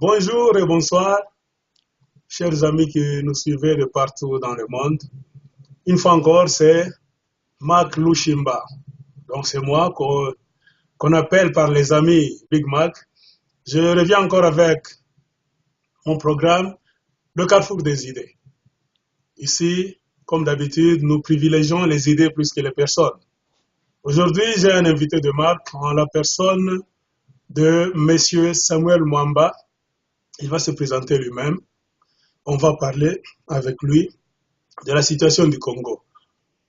Bonjour et bonsoir, chers amis qui nous suivez de partout dans le monde. Une fois encore, c'est Mac Lushimba. Donc c'est moi qu'on appelle par les amis Big Mac. Je reviens encore avec mon programme, le Carrefour des idées. Ici, comme d'habitude, nous privilégions les idées plus que les personnes. Aujourd'hui, j'ai un invité de marque en la personne de Monsieur Samuel Mwamba. Il va se présenter lui-même. On va parler avec lui de la situation du Congo.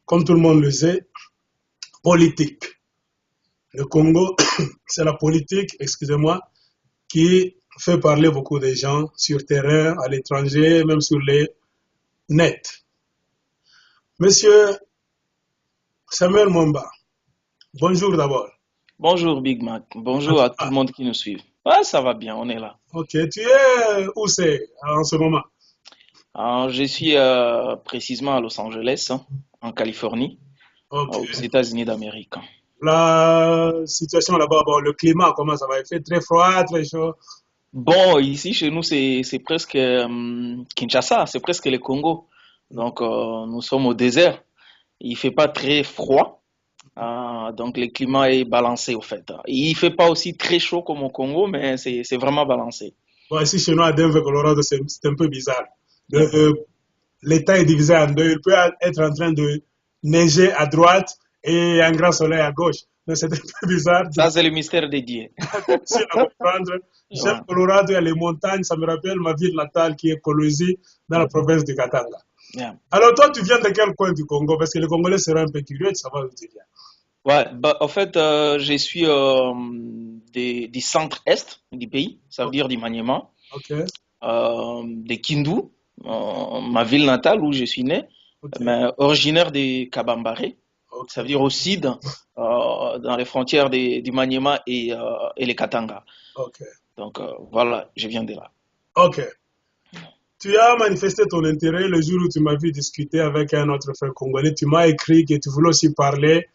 Comme tout le monde le sait, politique. Le Congo, c'est la politique, excusez-moi, qui fait parler beaucoup de gens sur terrain, à l'étranger, même sur les nets. Monsieur Samuel Mwamba, bonjour d'abord. Bonjour Big Mac, bonjour à tout le monde qui nous suit. Ouais, ça va bien, on est là. Ok, tu es où c'est en ce moment? Alors, je suis précisément à Los Angeles, hein, en Californie, Ok. aux États-Unis d'Amérique. La situation là-bas, bon, le climat, comment ça va? Il fait très froid, très chaud. Bon, ici chez nous, c'est presque Kinshasa, c'est presque le Congo. Donc, nous sommes au désert. Il fait pas très froid, donc le climat est balancé au fait. Il fait pas aussi très chaud comme au Congo, mais c'est vraiment balancé. Bon, ici, chez nous, à Denver, Colorado, c'est un peu bizarre. Yeah. L'État est divisé en deux. Il peut être en train de neiger à droite et un grand soleil à gauche. Donc, c'est un peu bizarre. Ça, c'est le mystère de Dieu. Difficile à comprendre. J'aime Ouais. Colorado, il y a les montagnes. Ça me rappelle ma ville natale qui est Kolosi, dans la province de Katanga. Yeah. Alors, toi, tu viens de quel coin du Congo? Parce que les Congolais seront un peu curieux de savoir où tu viens. Ouais, bah, en fait, je suis du centre-est du pays, ça veut dire du Maniema, Ok, de Kindu, ma ville natale où je suis né, ok, mais originaire de Kabambare, ok, ça veut dire au sud, dans les frontières du Maniema et les Katanga. ok. Donc voilà, je viens de là. Ok. Tu as manifesté ton intérêt le jour où tu m'as vu discuter avec un autre frère congolais. Tu m'as écrit que tu voulais aussi parler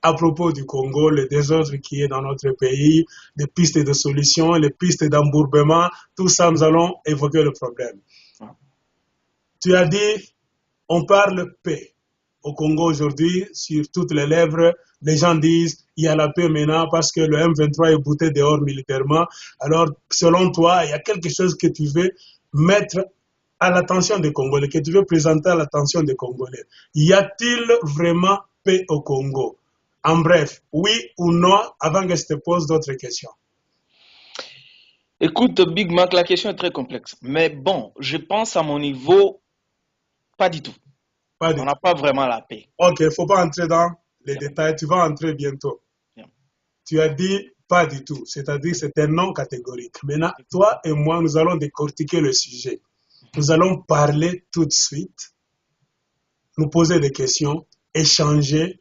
à propos du Congo, le désordre qui est dans notre pays, des pistes de solutions, les pistes d'embourbement. Tout ça, nous allons évoquer le problème. Tu as dit, on parle paix. Au Congo aujourd'hui, sur toutes les lèvres, les gens disent, il y a la paix maintenant parce que le M23 est bouté dehors militairement. Alors, selon toi, il y a quelque chose que tu veux mettre à l'attention des Congolais, que tu veux présenter à l'attention des Congolais. Y a-t-il vraiment paix au Congo? En bref, oui ou non, avant que je te pose d'autres questions. Écoute, Big Mac, la question est très complexe. Mais bon, je pense à mon niveau, pas du tout. Pas On du tout. n'a pas vraiment la paix. Ok, il ne faut pas entrer dans les Yeah, détails, tu vas entrer bientôt. yeah. Tu as dit pas du tout, c'est-à-dire c'est un non catégorique. Maintenant, toi et moi, nous allons décortiquer le sujet. Nous allons parler tout de suite, nous poser des questions, échanger,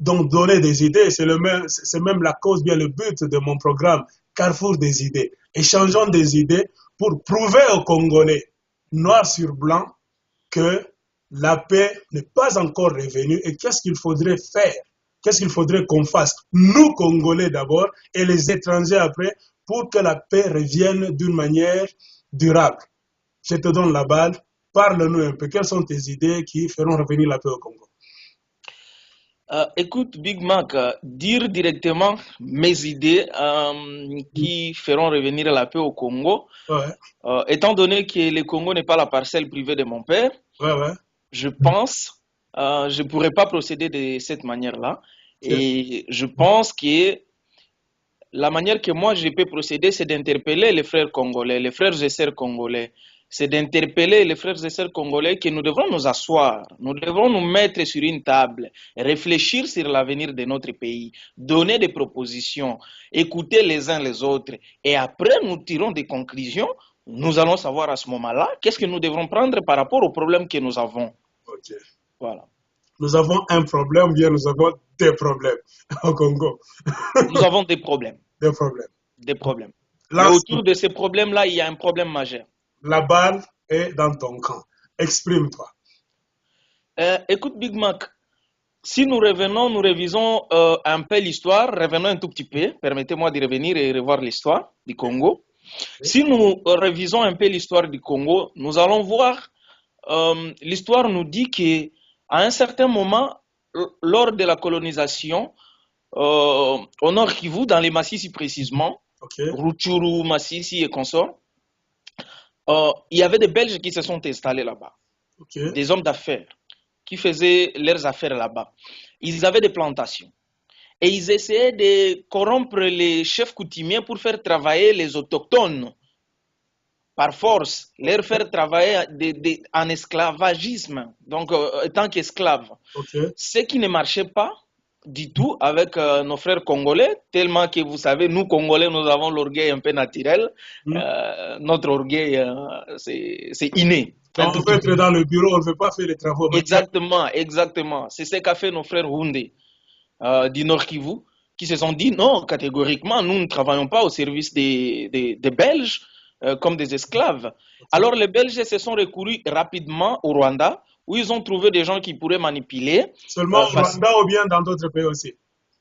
donc donner des idées. C'est même la cause, bien le but de mon programme, Carrefour des idées. Échangeons des idées pour prouver aux Congolais, noir sur blanc, que la paix n'est pas encore revenue et qu'est-ce qu'il faudrait faire? Qu'est-ce qu'il faudrait qu'on fasse? Nous, Congolais d'abord, et les étrangers après, pour que la paix revienne d'une manière durable. Je te donne la balle. Parle-nous un peu. Quelles sont tes idées qui feront revenir la paix au Congo? Écoute, Big Mac, dire directement mes idées qui feront revenir la paix au Congo, Ouais, étant donné que le Congo n'est pas la parcelle privée de mon père, ouais, ouais. je pense, je ne pourrais pas procéder de cette manière-là. C'est Et je pense que la manière que moi je peux procéder, c'est d'interpeller les frères congolais, les frères et sœurs congolais. C'est d'interpeller les frères et sœurs congolais que nous devrons nous asseoir, nous devrons nous mettre sur une table, réfléchir sur l'avenir de notre pays, donner des propositions, écouter les uns les autres. Et après, nous tirons des conclusions. Nous allons savoir à ce moment-là qu'est-ce que nous devrons prendre par rapport aux problèmes que nous avons. ok. Voilà. Nous avons un problème, bien nous avons des problèmes au Congo. Nous avons des problèmes, Des problèmes. des problèmes. Mais Lance, autour de ces problèmes-là, il y a un problème majeur. la balle est dans ton camp. Exprime-toi. Écoute, Big Mac, si nous revenons, nous révisons un peu l'histoire, revenons un tout petit peu, permettez-moi de revenir et revoir l'histoire du Congo. Si nous révisons un peu l'histoire du Congo, nous allons voir, l'histoire nous dit qu'à un certain moment, lors de la colonisation, au Nord Kivu, dans les Massissi précisément, Rutshuru, Massissi et consorts, il y avait des Belges qui se sont installés là-bas, des hommes d'affaires qui faisaient leurs affaires là-bas. Ils avaient des plantations et ils essayaient de corrompre les chefs coutumiers pour faire travailler les autochtones par force, leur faire travailler en esclavagisme, donc tant qu'esclaves. Ce qui ne marchait pas du tout avec nos frères congolais, tellement que vous savez, nous Congolais, nous avons l'orgueil un peu naturel. Notre orgueil, c'est inné. Quand on veut être dans le bureau, on ne veut pas faire les travaux. Exactement, exactement. C'est ce qu'a fait nos frères Houndé du Nord Kivu, qui se sont dit non, catégoriquement, nous ne travaillons pas au service des Belges comme des esclaves. Alors les Belges se sont recourus rapidement au Rwanda, où ils ont trouvé des gens qui pourraient manipuler. Seulement au Rwanda ou bien dans d'autres pays aussi?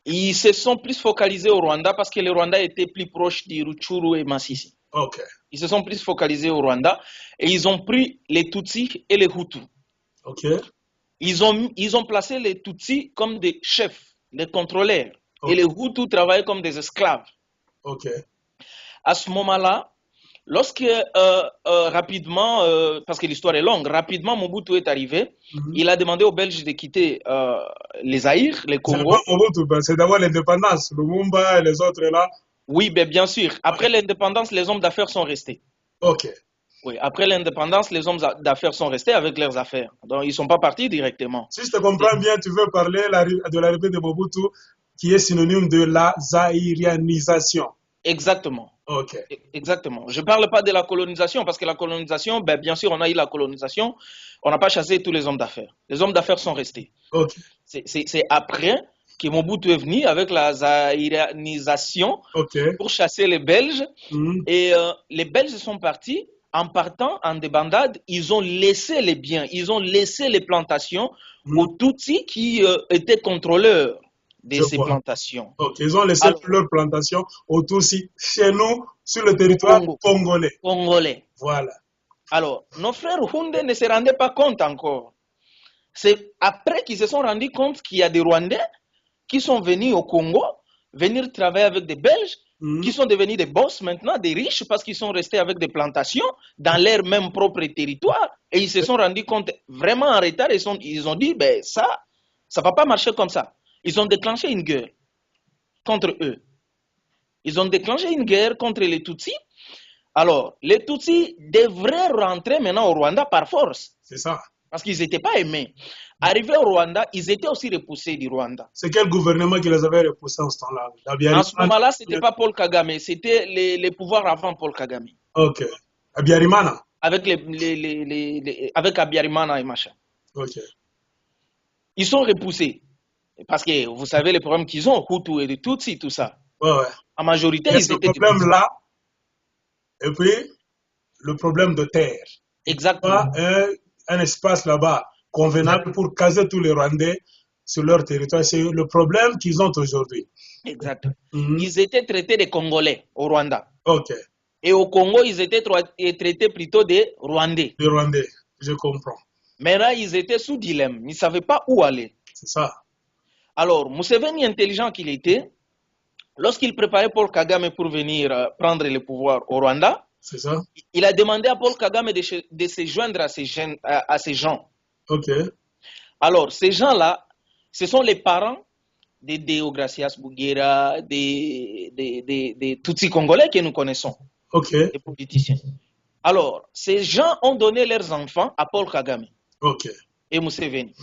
Ils se sont plus focalisés au Rwanda parce que le Rwanda était plus proche de Rutshuru et Masisi. Ils se sont plus focalisés au Rwanda et ils ont pris les Tutsis et les Hutus. Ils ont placé les Tutsis comme des chefs, des contrôleurs, et les Hutus travaillaient comme des esclaves. À ce moment-là, lorsque rapidement, parce que l'histoire est longue, rapidement Mobutu est arrivé, il a demandé aux Belges de quitter les Zaïre, les Congo. C'est d'abord l'indépendance, Lumumba et les autres là. Oui, bien sûr. Après l'indépendance, les hommes d'affaires sont restés. Oui, après l'indépendance, les hommes d'affaires sont restés avec leurs affaires. Donc, ils ne sont pas partis directement. Si je te comprends bien, tu veux parler de la République de Mobutu, qui est synonyme de la zaïrianisation. Exactement. Exactement. Je ne parle pas de la colonisation, parce que la colonisation, bien sûr, on a eu la colonisation, on n'a pas chassé tous les hommes d'affaires. Les hommes d'affaires sont restés. C'est après que Mobutu est venu avec la zaïrianisation pour chasser les Belges. Et les Belges sont partis. En partant en débandade, ils ont laissé les biens, ils ont laissé les plantations aux Tutsis qui étaient contrôleurs de ces plantations. Ils ont laissé leurs plantations aux Tutsis chez nous, sur le territoire congolais. Voilà. Alors, nos frères Houndé ne se rendaient pas compte encore. C'est après qu'ils se sont rendus compte qu'il y a des Rwandais qui sont venus au Congo, venir travailler avec des Belges, qui sont devenus des boss maintenant, des riches, parce qu'ils sont restés avec des plantations dans leur même propre territoire. Et ils se sont rendus compte vraiment en retard. Ils ont dit, ça ne va pas marcher comme ça. Ils ont déclenché une guerre contre eux. Ils ont déclenché une guerre contre les Tutsis. Alors, les Tutsis devraient rentrer maintenant au Rwanda par force. C'est ça. Parce qu'ils n'étaient pas aimés. Arrivés au Rwanda, ils étaient aussi repoussés du Rwanda. C'est quel gouvernement qui les avait repoussés en ce temps-là? En ce moment-là, ce n'était pas Paul Kagame, c'était les pouvoirs avant Paul Kagame. Abiyarimana? Avec Abiyarimana et machin. Ils sont repoussés. Parce que vous savez les problèmes qu'ils ont, Hutu et de Tutsi, tout ça. En majorité, ils étaient... Ce problème-là, et puis le problème de terre. Exactement. Un espace là-bas convenable pour caser tous les Rwandais sur leur territoire. C'est le problème qu'ils ont aujourd'hui. Exact. Ils étaient traités de Congolais au Rwanda. Et au Congo, ils étaient traités plutôt de Rwandais. De Rwandais, je comprends. Maintenant, ils étaient sous dilemme. Ils ne savaient pas où aller. C'est ça. Alors, Museveni, intelligent qu'il était, lorsqu'il préparait Paul Kagame pour venir prendre le pouvoir au Rwanda, il a demandé à Paul Kagame de se joindre à ces gens. Alors, ces gens-là, ce sont les parents de Deogracias Bouguera, des Tutsis congolais que nous connaissons, des politiciens. Alors, ces gens ont donné leurs enfants à Paul Kagame et Museveni.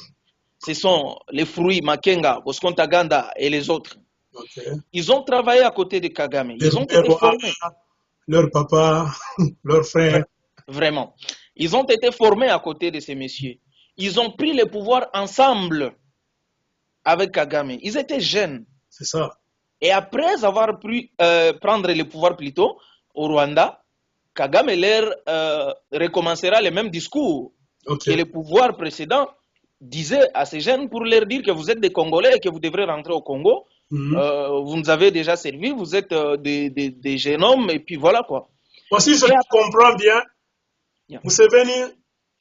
Ce sont les fruits Makenga, Bosco Ntaganda et les autres. Ils ont travaillé à côté de Kagame. Ils ont été formés. Leur papa, leur frère. Vraiment. Ils ont été formés à côté de ces messieurs. Ils ont pris le pouvoir ensemble avec Kagame. Ils étaient jeunes. C'est ça. Et après avoir pu prendre le pouvoir plutôt au Rwanda, Kagame leur recommencera le même discours que le pouvoir précédent disait à ces jeunes pour leur dire que vous êtes des Congolais et que vous devrez rentrer au Congo. Vous nous avez déjà servi, vous êtes des jeunes hommes, et puis voilà quoi. Moi, si je Et comprends bien, yeah, Museveni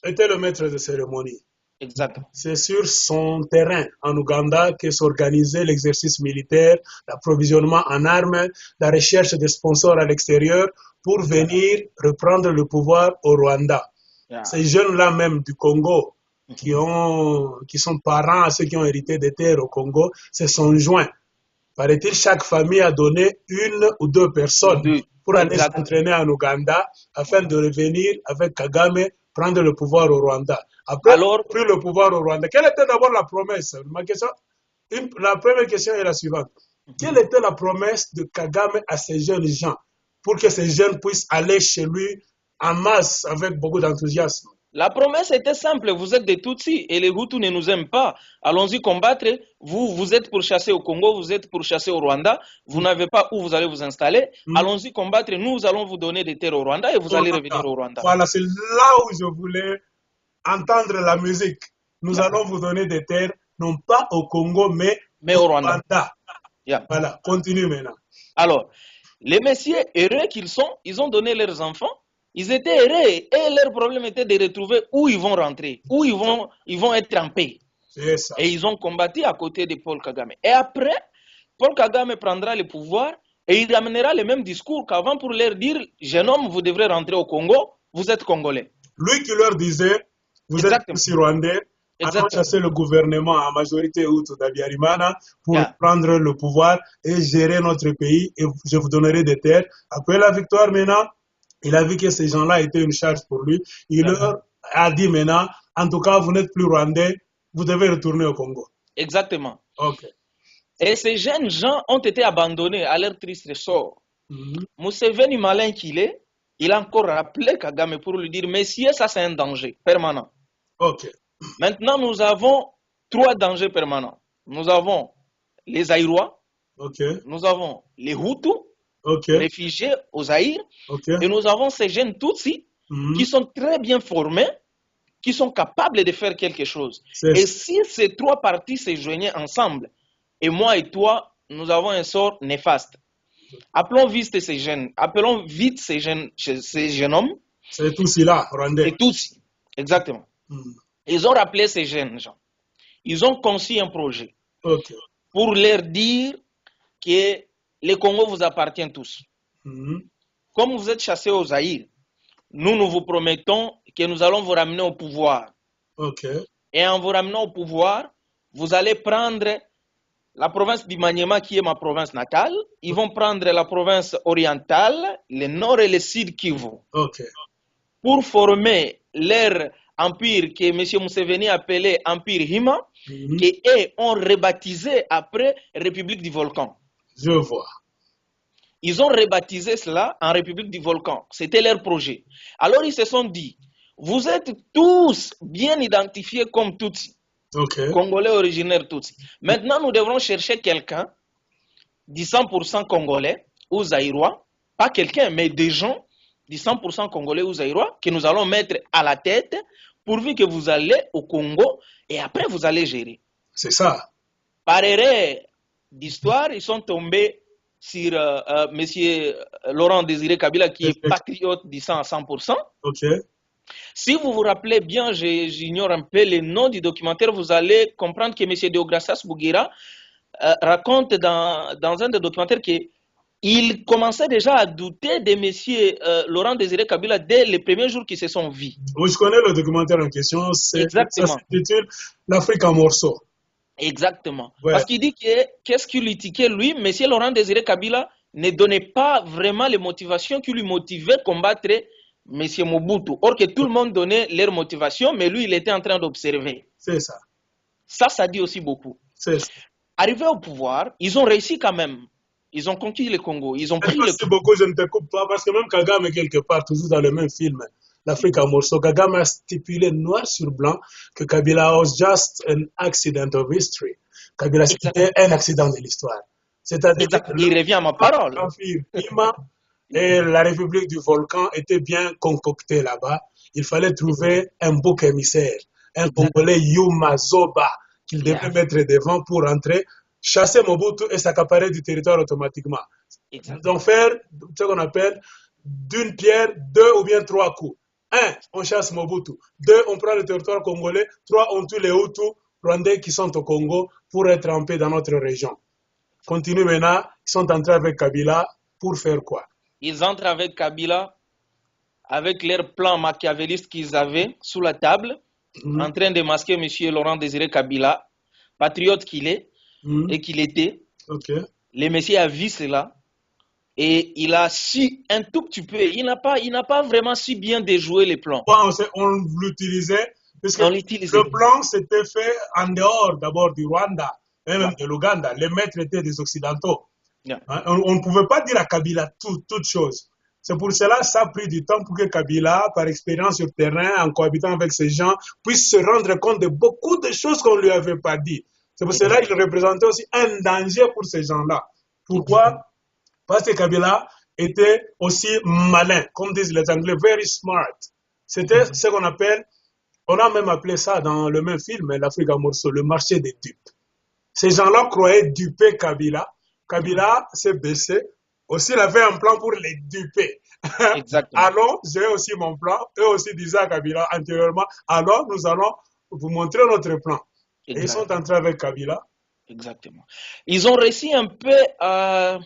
était le maître de cérémonie. exactement. C'est sur son terrain en Ouganda que s'organisait l'exercice militaire, l'approvisionnement en armes, la recherche de sponsors à l'extérieur pour Yeah, venir reprendre le pouvoir au Rwanda. yeah. Ces jeunes-là même du Congo, Mhm. qui sont parents à ceux qui ont hérité des terres au Congo, se sont joints. Paraît-il, chaque famille a donné une ou deux Ou personnes deux. pour aller Exact. s'entraîner en Ouganda afin Mhm. de revenir avec Kagame prendre le pouvoir au Rwanda. Après Alors, avoir pris le pouvoir au Rwanda, quelle était d'abord la promesse? Ma question, la première question est la suivante. mhm. Quelle était la promesse de Kagame à ces jeunes gens pour que ces jeunes puissent aller chez lui en masse avec beaucoup d'enthousiasme? La promesse était simple, vous êtes des Tutsis et les Hutus ne nous aiment pas. Allons-y combattre. Vous, vous êtes pour chasser au Congo, vous êtes pour chasser au Rwanda. Vous n'avez pas où vous allez vous installer. Allons-y combattre. Nous allons vous donner des terres au Rwanda et vous Au allez revenir Rwanda. au Rwanda. Voilà, c'est là où je voulais entendre la musique. Nous Yeah. allons vous donner des terres, non pas au Congo, mais Mais au au Rwanda. Rwanda. Yeah. Voilà, continue maintenant. Alors, les messieurs heureux qu'ils sont, ils ont donné leurs enfants. Ils étaient heureux et leur problème était de retrouver où ils vont rentrer, où ils vont être en paix. C'est ça. Et ils ont combattu à côté de Paul Kagame. Et après, Paul Kagame prendra le pouvoir et il ramènera le même discours qu'avant pour leur dire, jeune homme, vous devrez rentrer au Congo, vous êtes Congolais. Lui qui leur disait, vous êtes Exactement. tous Rwandais, allons Exactement. chasser le gouvernement en majorité Hutu d'Abiyarimana pour Yeah. prendre le pouvoir et gérer notre pays et je vous donnerai des terres. Après la victoire maintenant, il a vu que ces gens-là étaient une charge pour lui. Il Yeah. leur a dit maintenant, en tout cas, vous n'êtes plus Rwandais, vous devez retourner au Congo. Exactement. Ok. Et ces jeunes gens ont été abandonnés à leur triste sort. Museveni, malin qu'il est, il a encore rappelé Kagame pour lui dire, messieurs, ça c'est un danger permanent. Ok. Maintenant, nous avons 3 dangers permanents. Nous avons les Aïrois, Ok. nous avons les Hutus, Ok. réfugiés aux Zaïre, Ok. et nous avons ces jeunes Tutsis qui sont très bien formés, qui sont capables de faire quelque chose. C'est Et ça. si ces 3 parties se joignaient ensemble, et moi et toi, nous avons un sort néfaste. Appelons vite ces jeunes hommes, C'est tout cela, Rwandais. et Tutsis, exactement. Ils ont rappelé ces jeunes gens. Ils ont conçu un projet Ok. pour leur dire que le Congo vous appartient tous. Comme vous êtes chassés aux Zaïre, nous vous promettons que nous allons vous ramener au pouvoir. Ok. Et en vous ramenant au pouvoir, vous allez prendre la province du Maniema qui est ma province natale. Ils vont prendre la province orientale, le nord et le sud Kivu. Ok. Pour former leur empire que M. Museveni appelait Empire Hima, qu'eux ont rebaptisé après République du Volcan. Je vois. Ils ont rebaptisé cela en République du Volcan. C'était leur projet. Alors ils se sont dit, vous êtes tous bien identifiés comme Tutsis, Ok. Congolais originaires Tutsis. Maintenant, nous devrons chercher quelqu'un du 100% Congolais ou Zaïrois, pas quelqu'un, mais des gens du 100% Congolais ou Zaïrois que nous allons mettre à la tête pourvu que vous allez au Congo et après vous allez gérer. C'est ça. Par erreur d'histoire, ils sont tombés sur M. Laurent Désiré Kabila qui est patriote du sang à 100%. Ok. Si vous vous rappelez bien, j'ignore un peu le nom du documentaire, vous allez comprendre que M. Deogracias Bouguera raconte dans un des documentaires qu'il commençait déjà à douter de M. Laurent Désiré Kabila dès les premiers jours qu'ils se sont vus. Oui, je connais le documentaire en question. Ça s'intitule L'Afrique en morceaux. Exactement. Ouais. Parce qu'il dit qu'est-ce qui lui tiquait, lui, M. Laurent Désiré Kabila ne donnait pas vraiment les motivations qui lui motivaient à combattre M. Mobutu. Or que tout le monde donnait leur motivation, mais lui, il était en train d'observer. C'est ça. Ça dit aussi beaucoup. C'est ça. Arrivés au pouvoir, ils ont réussi quand même. Ils ont conquis le Congo. Ils ont pris le Merci beaucoup, je ne te coupe pas, parce que même Kagame, quelque part, toujours dans le même film, l'Afrique en morceaux, Kagame a stipulé noir sur blanc que Kabila was just an accident of history. Kabila, c'était un accident de l'histoire. C'est-à-dire que il revient à ma parole. L'Empire Hima et la République du Volcan étaient bien concoctés là-bas. Il fallait trouver un bouc émissaire, un Congolais Yuma Zoba, qu'il devait mettre devant pour entrer, chasser Mobutu et s'accaparer du territoire automatiquement. Donc faire ce qu'on appelle d'une pierre 2 ou bien 3 coups. 1, on chasse Mobutu. 2, on prend le territoire congolais. 3, on tue les Hutus rwandais qui sont au Congo pour être en paix dans notre région. Continue maintenant, ils sont entrés avec Kabila pour faire quoi? Ils entrent avec Kabila, avec leur plan machiavéliste qu'ils avaient sous la table, en train de masquer M. Laurent Désiré Kabila, patriote qu'il est et qu'il était. Okay. Le monsieur a vu cela et il a su un tout petit peu. Il n'a pas vraiment su bien déjouer les plans. On l'utilisait parce que le plan s'était fait en dehors d'abord du Rwanda et même de l'Ouganda. Les maîtres étaient des Occidentaux. On ne pouvait pas dire à Kabila toute chose. C'est pour cela que ça a pris du temps pour que Kabila, par expérience sur terrain, en cohabitant avec ces gens, puisse se rendre compte de beaucoup de choses qu'on ne lui avait pas dit. C'est pour cela qu'il représentait aussi un danger pour ces gens-là. Pourquoi? Parce que Kabila était aussi malin, comme disent les Anglais, very smart. C'était ce qu'on appelle, on a même appelé ça dans le même film, L'Afrique à morceaux, le marché des dupes. Ces gens-là croyaient duper Kabila. Kabila s'est baissé. Aussi, il avait un plan pour les duper. Alors, j'ai aussi mon plan. Eux aussi disaient à Kabila antérieurement, alors nous allons vous montrer notre plan. Et ils sont entrés avec Kabila. Exactement. Ils ont réussi un peu à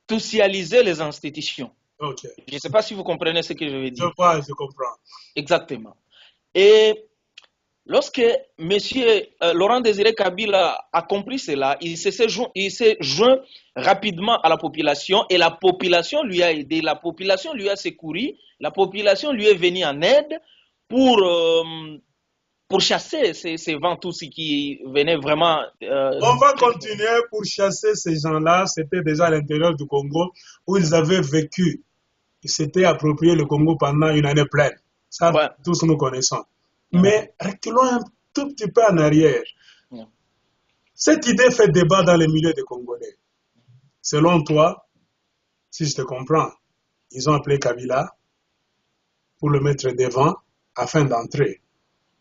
socialiser les institutions. Okay. Je ne sais pas si vous comprenez ce que je veux dire. Je comprends. Exactement. Et lorsque M. Laurent Désiré Kabila a compris cela, il s'est joint rapidement à la population et la population lui a aidé, la population lui a secouru, la population lui est venue en aide pour chasser ces ventous qui venaient vraiment... On va continuer pour chasser ces gens-là. C'était déjà à l'intérieur du Congo où ils avaient vécu. Ils s'étaient approprié le Congo pendant une année pleine. Ça, tous nous connaissons. Mais reculons un tout petit peu en arrière. Cette idée fait débat dans les milieux des Congolais. Selon toi, si je te comprends, ils ont appelé Kabila pour le mettre devant afin d'entrer.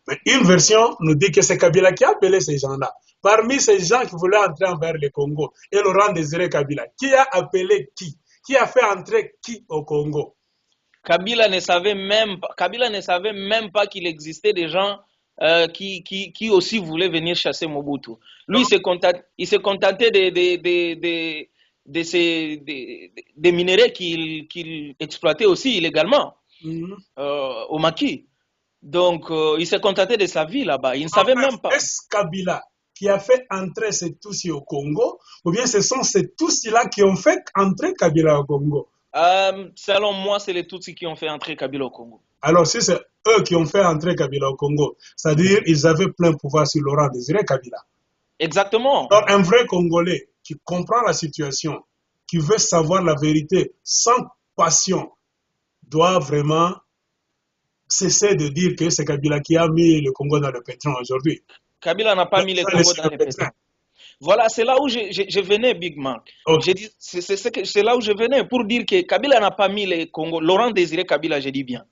Mais une version nous dit que c'est Kabila qui a appelé ces gens-là. Parmi ces gens qui voulaient entrer envers le Congo et Laurent Désiré Kabila, qui a appelé qui? Qui a fait entrer qui au Congo? Kabila ne savait même pas qu'il existait des gens qui aussi voulaient venir chasser Mobutu. Lui, il s'est contenté des minéraux qu'il exploitait aussi illégalement au maquis. Donc, il s'est contenté de sa vie là-bas. Il ne savait même pas. Est-ce Kabila qui a fait entrer ces Tutsis au Congo, ou bien ce sont ces Tutsis-là qui ont fait entrer Kabila au Congo? Selon moi, c'est les Tutsis qui ont fait entrer Kabila au Congo. Alors, si c'est eux qui ont fait entrer Kabila au Congo, c'est-à-dire qu'ils avaient plein pouvoir sur Laurent Désiré Kabila. Exactement. Alors, un vrai Congolais qui comprend la situation, qui veut savoir la vérité sans passion, doit vraiment cesser de dire que c'est Kabila qui a mis le Congo dans le pétrin aujourd'hui. Kabila n'a pas mis le Congo dans le pétrin. Voilà, c'est là où je venais, Big Mac. Okay. C'est là où je venais pour dire que Kabila n'a pas mis le Congo. Laurent Désiré Kabila, je dis bien.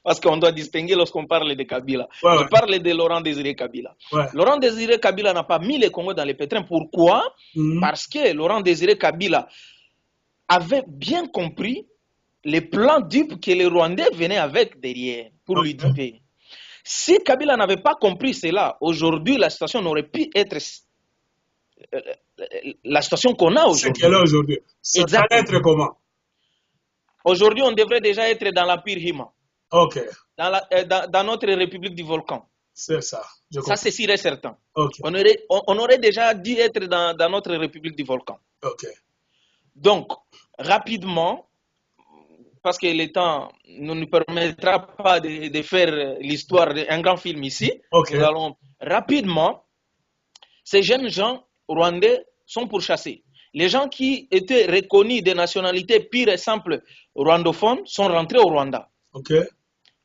Parce qu'on doit distinguer lorsqu'on parle de Kabila. On parle de Laurent Désiré Kabila. Laurent Désiré Kabila n'a pas mis le Congo dans le pétrin. Pourquoi? Parce que Laurent Désiré Kabila avait bien compris les plans dupes que les Rwandais venaient avec derrière pour lui duper. Si Kabila n'avait pas compris cela, aujourd'hui, la situation n'aurait pu être la situation qu'on a aujourd'hui. C'est qu'elle est aujourd'hui. Ça va être comment? Aujourd'hui, on devrait déjà être dans l'Empire Hima. Ok. Dans notre République du Volcan. C'est ça. Ça, c'est sûr et certain. Okay. On aurait déjà dû être dans notre République du Volcan. Ok. Donc, rapidement, parce que le temps ne nous permettra pas de faire l'histoire d'un grand film ici, nous allons rapidement, ces jeunes gens rwandais sont pourchassés. Les gens qui étaient reconnus des nationalités pures et simples rwandophones sont rentrés au Rwanda.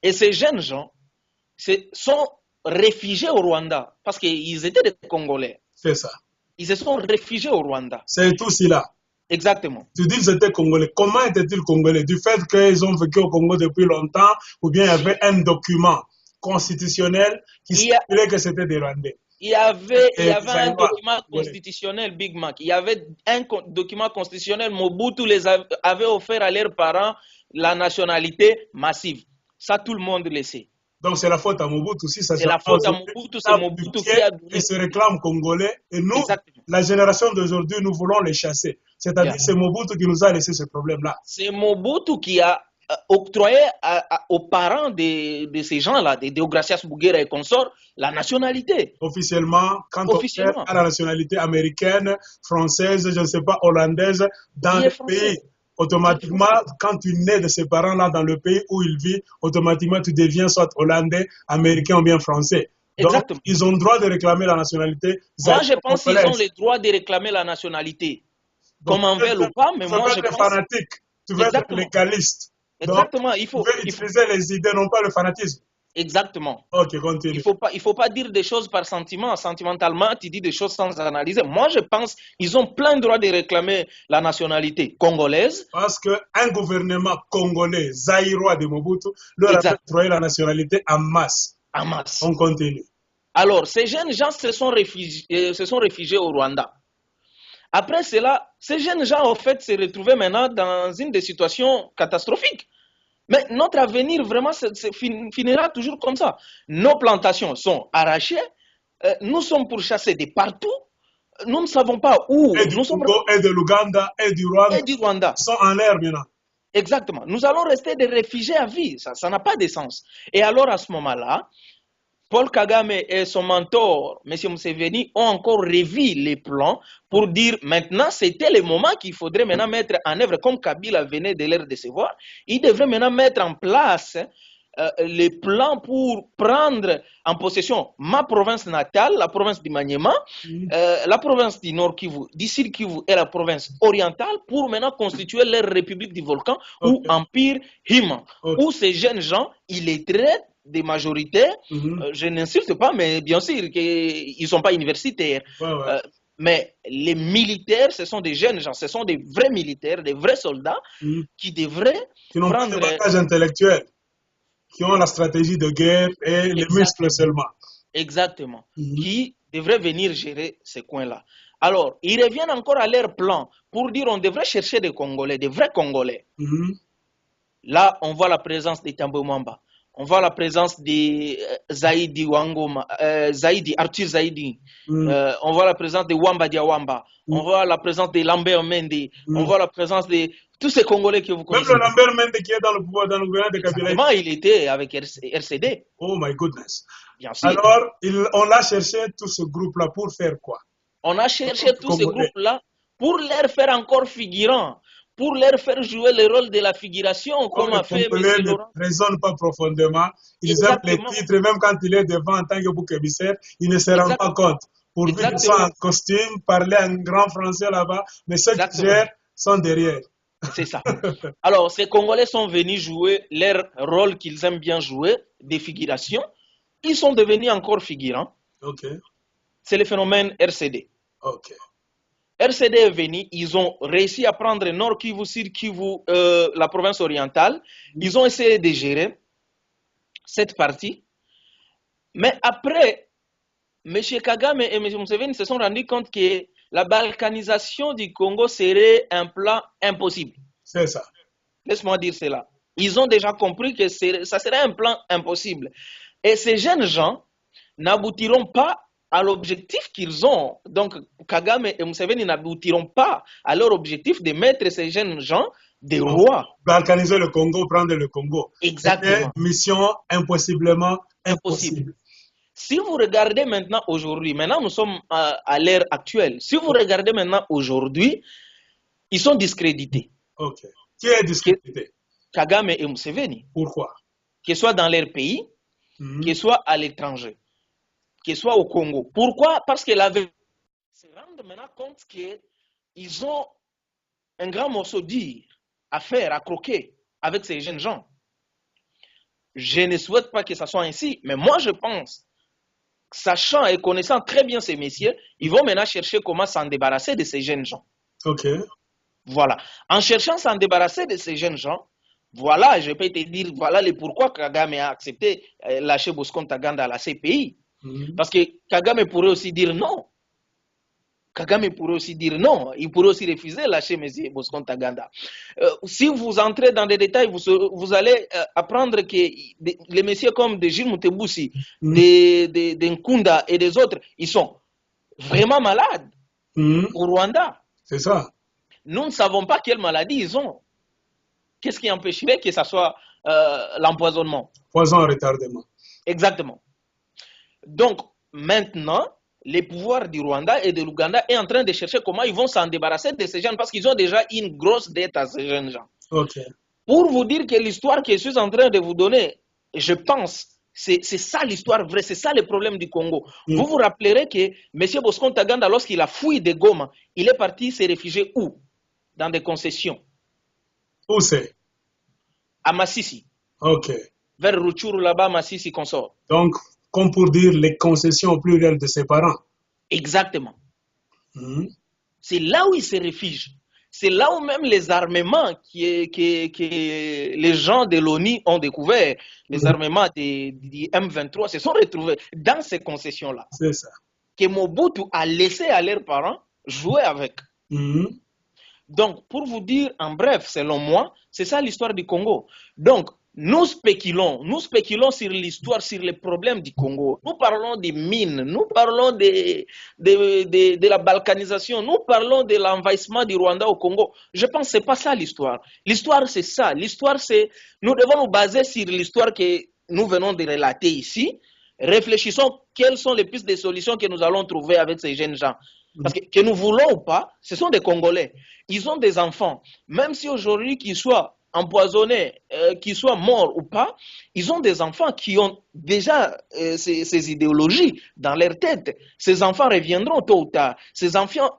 Et ces jeunes gens sont réfugiés au Rwanda parce qu'ils étaient des Congolais. C'est ça. Ils se sont réfugiés au Rwanda. C'est tout cela. Exactement. Tu dis qu'ils étaient Congolais. Comment étaient-ils Congolais? Du fait qu'ils ont vécu au Congo depuis longtemps ou bien il y avait un document constitutionnel qui stipulait que c'était des Rwandais? Il y avait un document constitutionnel, Big Mac. Il y avait un document constitutionnel. Mobutu les avait offert à leurs parents la nationalité massive. Ça, tout le monde le sait. Donc c'est la faute à Mobutu aussi. C'est la faute à Mobutu, c'est Mobutu qui a donné. Et se réclame congolais. Et nous, Exactement. la génération d'aujourd'hui, nous voulons les chasser. C'est-à-dire c'est Mobutu qui nous a laissé ce problème-là. C'est Mobutu qui a octroyé aux parents de ces gens-là, de Deogracias Bouguera et consorts, la nationalité. Officiellement, quand on a la nationalité américaine, française, je ne sais pas, hollandaise, dans le pays, automatiquement, quand tu nais de ces parents-là dans le pays où ils vivent, automatiquement tu deviens soit hollandais, américain ou bien français. Donc, exactement. Ils ont le droit de réclamer la nationalité. Moi, je pense qu'ils ont le droit de réclamer la nationalité. Comme en veulent ou pas, mais moi, je pense... fanatique, tu veux être légaliste. Exactement. Donc, il faut utiliser les idées, non pas le fanatisme. Exactement. Ok, continue. Il faut pas dire des choses par sentiment. Sentimentalement, tu dis des choses sans analyser. Moi, je pense qu'ils ont plein droit de réclamer la nationalité congolaise. Parce qu'un gouvernement congolais, zaïrois de Mobutu, leur a octroyé la nationalité en masse. En masse. On continue. Alors, ces jeunes gens se sont réfugiés au Rwanda. Après cela, ces jeunes gens, en fait, se retrouvaient maintenant dans une des situations catastrophiques. Mais notre avenir, vraiment, finira toujours comme ça. Nos plantations sont arrachées. Nous sommes pourchassés de partout. Nous ne savons pas où. Et du Congo, et de l'Ouganda, et du Rwanda. Et du Rwanda. Sont en l'air maintenant. Exactement. Nous allons rester des réfugiés à vie. Ça n'a pas de sens. Et alors, à ce moment-là, Paul Kagame et son mentor, M. Museveni, ont encore revu les plans pour dire maintenant c'était le moment qu'il faudrait maintenant mettre en œuvre, comme Kabila venait de les recevoir, il devrait maintenant mettre en place les plans pour prendre en possession ma province natale, la province du Maniema, la province du Nord Kivu, du Sud Kivu et la province orientale pour maintenant constituer leur république du volcan ou empire Hima, où ces jeunes gens illettrés des majorités, je n'insulte pas, mais bien sûr qu'ils ne sont pas universitaires. Mais les militaires, ce sont des jeunes gens, ce sont des vrais militaires, des vrais soldats qui devraient qui n'ont pas de bagage intellectuel, qui ont la stratégie de guerre et les muscles seulement. Exactement. Qui devraient venir gérer ces coins-là. Alors, ils reviennent encore à leur plan pour dire on devrait chercher des Congolais, des vrais Congolais. Là, on voit la présence des Tambo Mwamba. On voit la présence de Zaidi Wangoma, Arthur Zaidi. On voit la présence de Wamba Diawamba. On voit la présence de Lambert Mende. On voit la présence de tous ces Congolais que vous connaissez. Même le Lambert Mende qui est dans le pouvoir, dans le gouvernement de Kabila. Exactement, il était avec RCD. Oh my goodness. Bien sûr. Alors, on a cherché tout ce groupe-là pour faire quoi? On a cherché tous ces groupes-là pour leur faire encore figurants, pour leur faire jouer le rôle de la figuration, comme a fait M. Laurent. Ils ne raisonnent pas profondément. Ils aiment les titres, même quand il est devant en tant que bouc émissaire, ils ne se rendent pas compte. Pourvu qu'ils soient en costume, parler en grand français là-bas, mais ceux qui gèrent sont derrière. C'est ça. Alors, ces Congolais sont venus jouer leur rôle qu'ils aiment bien jouer, des figurations. Ils sont devenus encore figurants. C'est le phénomène RCD. RCD est venu, ils ont réussi à prendre Nord Kivu, Sud Kivu, la province orientale. Ils ont essayé de gérer cette partie. Mais après, M. Kagame et M. Museveni se sont rendus compte que la balkanisation du Congo serait un plan impossible. C'est ça. Laisse-moi dire cela. Ils ont déjà compris que ça serait un plan impossible. Et ces jeunes gens n'aboutiront pas à l'objectif qu'ils ont. Donc, Kagame et Museveni n'aboutiront pas à leur objectif de mettre ces jeunes gens des rois. Balkaniser le Congo, prendre le Congo. Exactement. C'est mission impossiblement impossible. Si vous regardez maintenant aujourd'hui, maintenant nous sommes à l'ère actuelle, si vous regardez maintenant aujourd'hui, ils sont discrédités. Qui est discrédité? Kagame et Museveni. Pourquoi? Que ce soit dans leur pays, que ce soit à l'étranger, que ce soit au Congo. Pourquoi? Parce que la vérité se rendent maintenant compte qu'ils ont un grand morceau dur à faire, à croquer avec ces jeunes gens. Je ne souhaite pas que ça soit ainsi, mais moi je pense, sachant et connaissant très bien ces messieurs, ils vont maintenant chercher comment s'en débarrasser de ces jeunes gens. Voilà. En cherchant s'en débarrasser de ces jeunes gens, voilà, je peux te dire, voilà le pourquoi Kagame a accepté lâcher Bosco Ntaganda à la CPI. Parce que Kagame pourrait aussi dire non. Kagame pourrait aussi dire non, il pourrait aussi refuser lâcher M. Bosco Ntaganda. Si vous entrez dans des détails, vous allez apprendre que les messieurs comme de Gilles Moutebousi, de Nkunda et des autres, ils sont vraiment malades au Rwanda. C'est ça. Nous ne savons pas quelle maladie ils ont. Qu'est-ce qui empêcherait que ce soit l'empoisonnement? Poison à retardement. Exactement. Donc, maintenant, les pouvoirs du Rwanda et de l'Ouganda sont en train de chercher comment ils vont s'en débarrasser de ces gens parce qu'ils ont déjà une grosse dette à ces jeunes gens. Okay. Pour vous dire que l'histoire que je suis en train de vous donner, je pense, c'est ça l'histoire vraie, c'est ça le problème du Congo. Vous vous rappellerez que M. Bosco Ntaganda, lorsqu'il a fui de Goma, il est parti se réfugier où? Dans des concessions. Où c'est? À Massissi. Ok. Vers Rutshuru, là-bas, Massissi consort. Donc, comme pour dire les concessions au pluriel de ses parents. Exactement. C'est là où il se réfugie. C'est là où même les armements que les gens de l'ONU ont découvert, les armements du M23 se sont retrouvés dans ces concessions-là. C'est ça. Que Mobutu a laissé à leurs parents jouer avec. Donc, pour vous dire en bref, selon moi, c'est ça l'histoire du Congo. Donc, nous spéculons sur l'histoire, sur les problèmes du Congo. Nous parlons des mines, nous parlons de la balkanisation, nous parlons de l'envahissement du Rwanda au Congo. Je pense que ce n'est pas ça l'histoire. L'histoire, c'est ça. L'histoire, c'est... Nous devons nous baser sur l'histoire que nous venons de relater ici. Réfléchissons quelles sont les pistes de solutions que nous allons trouver avec ces jeunes gens. Parce que nous voulons ou pas, ce sont des Congolais. Ils ont des enfants. Même si aujourd'hui qu'ils soient empoisonnés, qu'ils soient morts ou pas, ils ont des enfants qui ont déjà ces idéologies dans leur tête. Ces enfants reviendront tôt ou tard. Ces enfants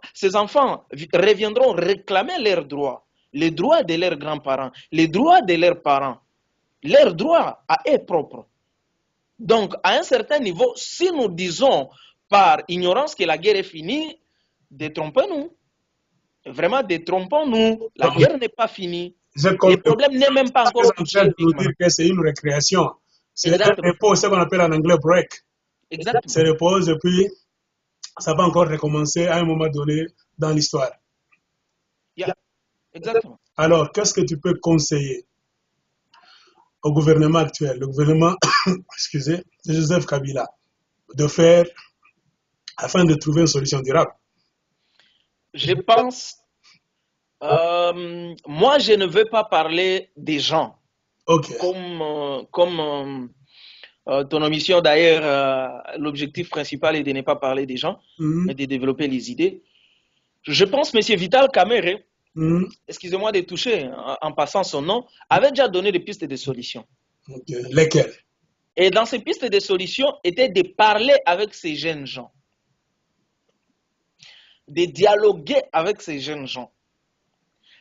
reviendront réclamer leurs droits. Les droits de leurs grands-parents, les droits de leurs parents, leurs droits à eux propres. Donc, à un certain niveau, si nous disons par ignorance que la guerre est finie, détrompons-nous. Vraiment, détrompons-nous. La guerre n'est pas finie. Le problème n'est même pas encore... en train de nous dire que c'est une récréation. C'est un repos, ce qu'on appelle en anglais break. Exactement. C'est repose et puis ça va encore recommencer à un moment donné dans l'histoire. Yeah. Exactement. Alors, qu'est-ce que tu peux conseiller au gouvernement actuel, le gouvernement excusez, de Joseph Kabila, de faire afin de trouver une solution durable? Je pense, moi je ne veux pas parler des gens. Okay. Comme ton omission d'ailleurs, l'objectif principal est de ne pas parler des gens, mais de développer les idées. Je pense M. Vital Kamerhe, excusez-moi de toucher en passant son nom, avait déjà donné des pistes de solutions. Okay. Lesquelles? Et dans ces pistes de solutions était de parler avec ces jeunes gens, de dialoguer avec ces jeunes gens,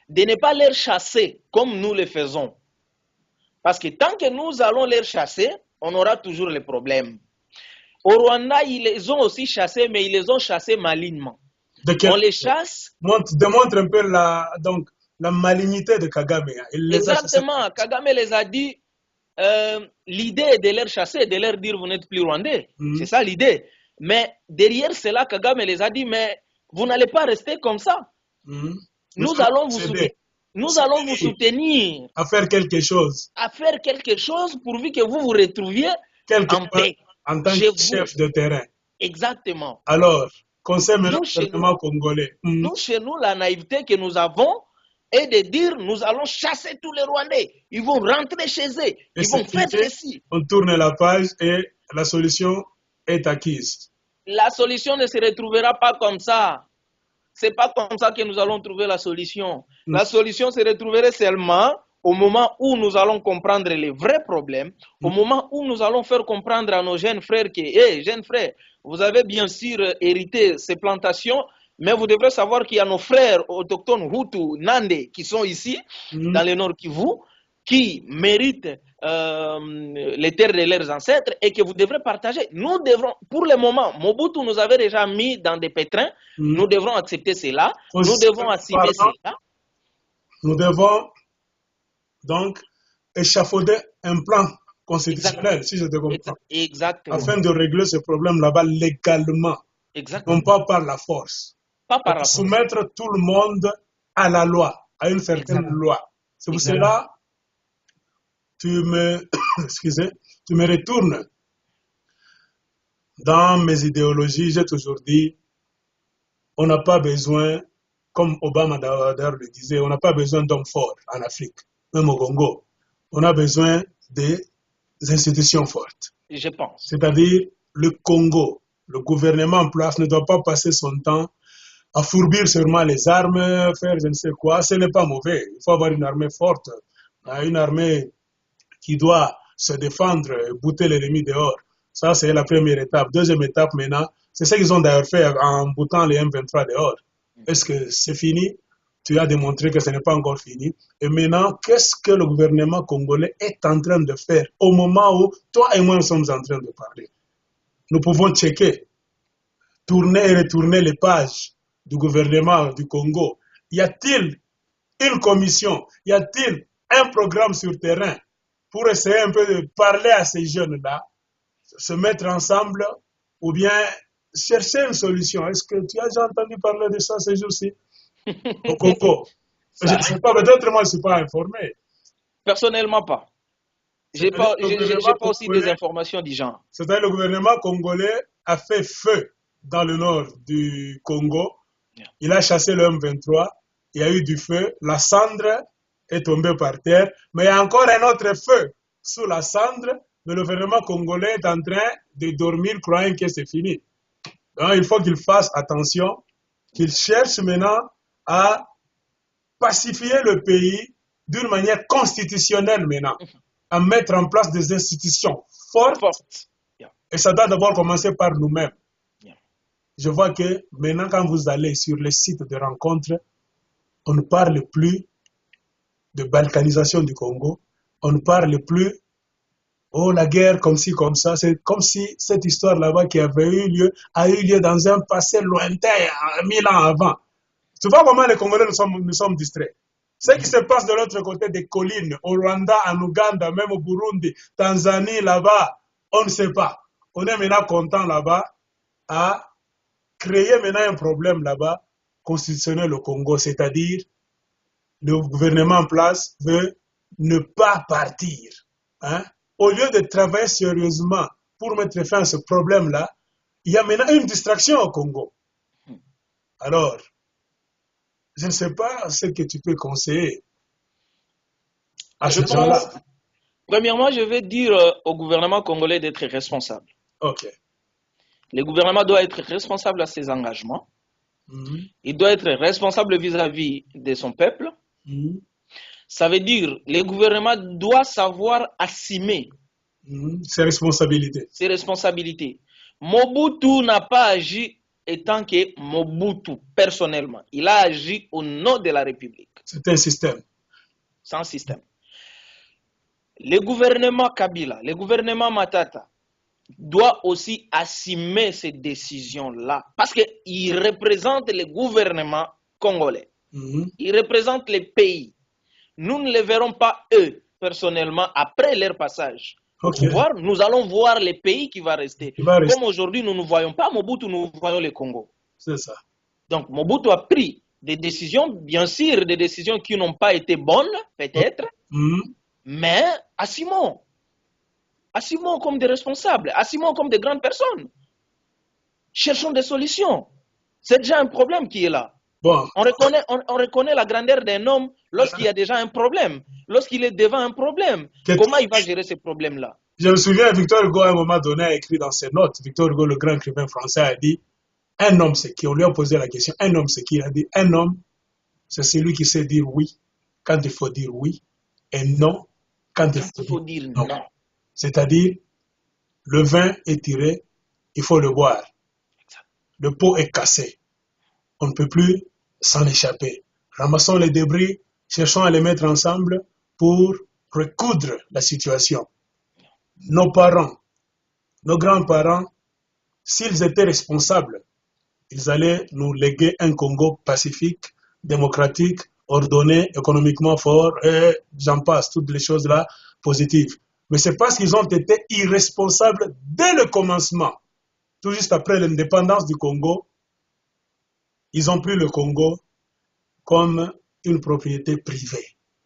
de ne pas les chasser comme nous le faisons. Parce que tant que nous allons les chasser, on aura toujours les problèmes. Au Rwanda, ils les ont aussi chassés, mais ils les ont chassés malignement. On les chasse. Démontre un peu la malignité de Kagame. Exactement. Kagame les a dit, l'idée est de les chasser, de leur dire vous n'êtes plus Rwandais. C'est ça l'idée. Mais derrière cela, Kagame les a dit, mais vous n'allez pas rester comme ça. Nous allons vous soutenir. Nous allons vous soutenir. À faire quelque chose. À faire quelque chose pourvu que vous vous retrouviez en paix. En tant que chef de terrain. Exactement. Alors, conseil maintenant au gouvernement congolais. Nous, chez nous, la naïveté que nous avons est de dire nous allons chasser tous les Rwandais. Ils vont rentrer chez eux. Ils vont faire ceci. On tourne la page et la solution est acquise. La solution ne se retrouvera pas comme ça. C'est pas comme ça que nous allons trouver la solution. La solution se retrouverait seulement au moment où nous allons comprendre les vrais problèmes, au moment où nous allons faire comprendre à nos jeunes frères que, hey, jeunes frères, vous avez bien sûr hérité ces plantations, mais vous devrez savoir qu'il y a nos frères autochtones Hutu, Nande, qui sont ici, dans le Nord Kivu, qui méritent les terres de leurs ancêtres et que vous devrez partager. Nous devrons, pour le moment, Mobutu nous avait déjà mis dans des pétrins, nous devrons accepter cela, nous devons assumer cela. Nous devons donc échafauder un plan constitutionnel, si je te comprends. Exactement. Afin de régler ce problème là-bas légalement. Exactement. Non pas par la force. Pas par pour la force. soumettre tout le monde à la loi, à une certaine loi. C'est pour cela tu me, excusez, tu me retournes dans mes idéologies. J'ai toujours dit, on n'a pas besoin, comme Obama d'ailleurs le disait, on n'a pas besoin d'hommes forts en Afrique, même au Congo. On a besoin des institutions fortes. Je pense. C'est-à-dire, le Congo, le gouvernement en place ne doit pas passer son temps à fourbir seulement les armes, faire je ne sais quoi. Ce n'est pas mauvais. Il faut avoir une armée forte, une armée qui doit se défendre, bouter l'ennemi dehors. Ça, c'est la première étape. Deuxième étape, maintenant, c'est ce qu'ils ont d'ailleurs fait en boutant les M23 dehors. Est-ce que c'est fini? Tu as démontré que ce n'est pas encore fini. Et maintenant, qu'est-ce que le gouvernement congolais est en train de faire au moment où toi et moi nous sommes en train de parler? Nous pouvons checker, tourner et retourner les pages du gouvernement du Congo. Y a-t-il une commission? Y a-t-il un programme sur terrain pour essayer un peu de parler à ces jeunes-là, se mettre ensemble ou bien chercher une solution? Est-ce que tu as déjà entendu parler de ça ces jours-ci au Congo? Je ne sais pas, peut-être moi je ne suis pas informé. Personnellement, pas. J'ai pas aussi des informations du genre. C'est-à-dire le gouvernement congolais a fait feu dans le nord du Congo. Il a chassé le M23. Il y a eu du feu. La cendre est tombée par terre. Mais il y a encore un autre feu sous la cendre. Mais le gouvernement congolais est en train de dormir croyant que c'est fini. Donc, il faut qu'il fasse attention, qu'il cherche maintenant à pacifier le pays d'une manière constitutionnelle maintenant, à mettre en place des institutions fortes. Et ça doit d'abord commencer par nous-mêmes. Je vois que maintenant, quand vous allez sur les sites de rencontres, on ne parle plus de balkanisation du Congo, on ne parle plus, oh la guerre comme ci, comme ça. C'est comme si cette histoire là-bas qui avait eu lieu, a eu lieu dans un passé lointain, 1000 ans avant. Tu vois comment les Congolais nous sommes distraits. Ce qui se passe de l'autre côté des collines, au Rwanda, en Ouganda, même au Burundi, Tanzanie, là-bas, on ne sait pas. On est maintenant content là-bas à créer maintenant un problème là-bas, constitutionnel au Congo, c'est-à-dire le gouvernement en place veut ne pas partir. Hein? Au lieu de travailler sérieusement pour mettre fin à ce problème-là, il y a maintenant une distraction au Congo. Alors, je ne sais pas ce que tu peux conseiller à ces gens-là. Premièrement, je vais dire au gouvernement congolais d'être responsable. Ok. Le gouvernement doit être responsable à ses engagements. Il doit être responsable vis-à-vis de son peuple. Ça veut dire que le gouvernement doit savoir assumer ses responsabilités. Ses responsabilités. Mobutu n'a pas agi étant que Mobutu, personnellement. Il a agi au nom de la République. C'est un système. C'est un système. Le gouvernement Kabila, le gouvernement Matata doit aussi assumer ces décisions-là parce qu'il représente le gouvernement congolais. Il représente les pays. Nous ne les verrons pas eux, personnellement, après leur passage au pouvoir. Nous allons voir les pays qui vont rester. Comme aujourd'hui, nous ne voyons pas Mobutu, nous voyons le Congo. C'est ça. Donc, Mobutu a pris des décisions, bien sûr, des décisions qui n'ont pas été bonnes, peut-être, mais assumons. Assumons comme des responsables, assumons comme des grandes personnes. Cherchons des solutions. C'est déjà un problème qui est là. Bon. On reconnaît la grandeur d'un homme lorsqu'il y a déjà un problème, lorsqu'il est devant un problème. Comment il va gérer ces problèmes-là? Je me souviens, Victor Hugo, à un moment donné, a écrit dans ses notes, Victor Hugo, le grand écrivain français, a dit, un homme, c'est qui? On lui a posé la question, un homme, c'est qui? Il a dit, un homme, c'est celui qui sait dire oui quand il faut dire oui, et non quand il faut dire non. C'est-à-dire, le vin est tiré, il faut le boire. Le pot est cassé. On ne peut plus s'en échapper. Ramassons les débris, cherchons à les mettre ensemble pour recoudre la situation. Nos parents, nos grands-parents, s'ils étaient responsables, ils allaient nous léguer un Congo pacifique, démocratique, ordonné, économiquement fort, et j'en passe, toutes les choses là positives. Mais c'est parce qu'ils ont été irresponsables dès le commencement. Tout juste après l'indépendance du Congo, ils ont pris le Congo comme une propriété privée.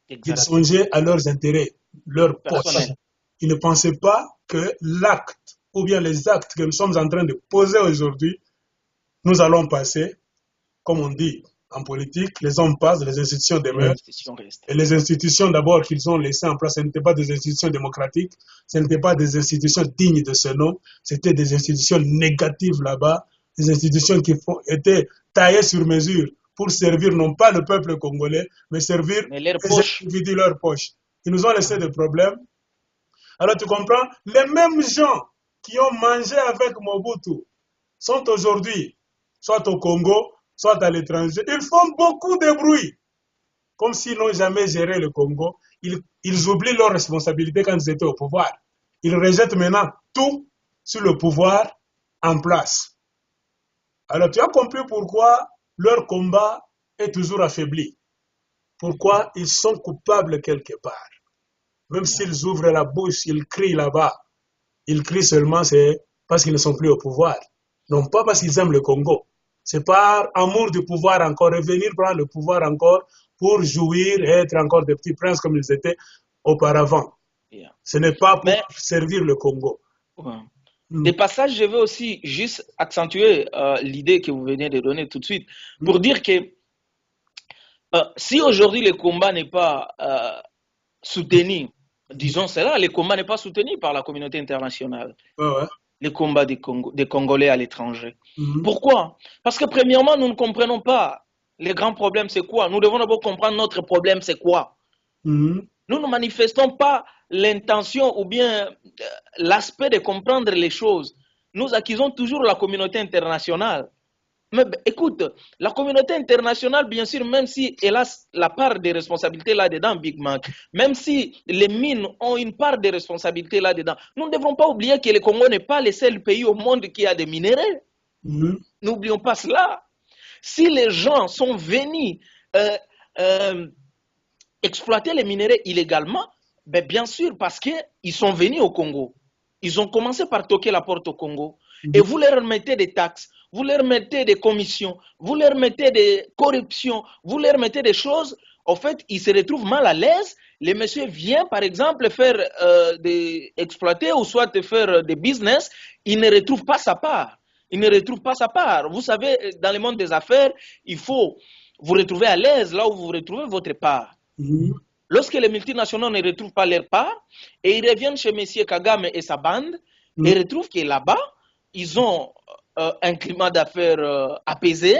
Ils Exact. songeaient à leurs intérêts, leurs poches. Personnel. Ils ne pensaient pas que l'acte ou bien les actes que nous sommes en train de poser aujourd'hui, nous allons passer, comme on dit en politique, les hommes passent, les institutions demeurent. L'institution reste. Et les institutions d'abord qu'ils ont laissées en place, ce n'étaient pas des institutions démocratiques, ce n'étaient pas des institutions dignes de ce nom, c'était des institutions négatives là-bas, des institutions qui étaient taillées sur mesure pour servir non pas le peuple congolais, mais servir Mais leur les poche. individus, leurs poches. Ils nous ont laissé des problèmes. Alors tu comprends, les mêmes gens qui ont mangé avec Mobutu sont aujourd'hui soit au Congo, soit à l'étranger. Ils font beaucoup de bruit, comme s'ils n'ont jamais géré le Congo. Ils oublient leurs responsabilités quand ils étaient au pouvoir. Ils rejettent maintenant tout sur le pouvoir en place. Alors tu as compris pourquoi leur combat est toujours affaibli. Pourquoi ils sont coupables quelque part. Même s'ils ouvrent la bouche, ils crient là-bas. Ils crient seulement, c'est parce qu'ils ne sont plus au pouvoir. Non pas parce qu'ils aiment le Congo. C'est par amour du pouvoir encore, revenir prendre le pouvoir encore pour jouir et être encore des petits princes comme ils étaient auparavant. Yeah. Ce n'est pas pour servir le Congo. Ouais. Des passages, je veux aussi juste accentuer l'idée que vous venez de donner tout de suite pour dire que si aujourd'hui le combat n'est pas soutenu, disons cela, le combat n'est pas soutenu par la communauté internationale. Ouais. Le combat des Congolais à l'étranger. Pourquoi? Parce que premièrement, nous ne comprenons pas les grands problèmes, c'est quoi? Nous devons d'abord comprendre notre problème, c'est quoi? Nous ne manifestons pas l'intention ou bien l'aspect de comprendre les choses. Nous accusons toujours la communauté internationale. Mais écoute, la communauté internationale, bien sûr, même si elle a la part des responsabilités là-dedans, Big Mac, même si les mines ont une part de responsabilité là-dedans, nous ne devons pas oublier que le Congo n'est pas le seul pays au monde qui a des minéraux. N'oublions pas cela. Si les gens sont venus exploiter les minéraux illégalement, ben bien sûr, parce qu'ils sont venus au Congo. Ils ont commencé par toquer la porte au Congo. Et vous leur mettez des taxes, vous leur mettez des commissions, vous leur mettez des corruptions, vous leur mettez des choses. En fait, ils se retrouvent mal à l'aise. Le monsieur vient, par exemple, faire exploiter ou soit faire des business. Il ne retrouve pas sa part. Il ne retrouve pas sa part. Vous savez, dans le monde des affaires, il faut vous retrouver à l'aise là où vous retrouvez votre part. Lorsque les multinationaux ne retrouvent pas leur part, et ils reviennent chez M. Kagame et sa bande, et retrouvent que là-bas, ils ont un climat d'affaires apaisé.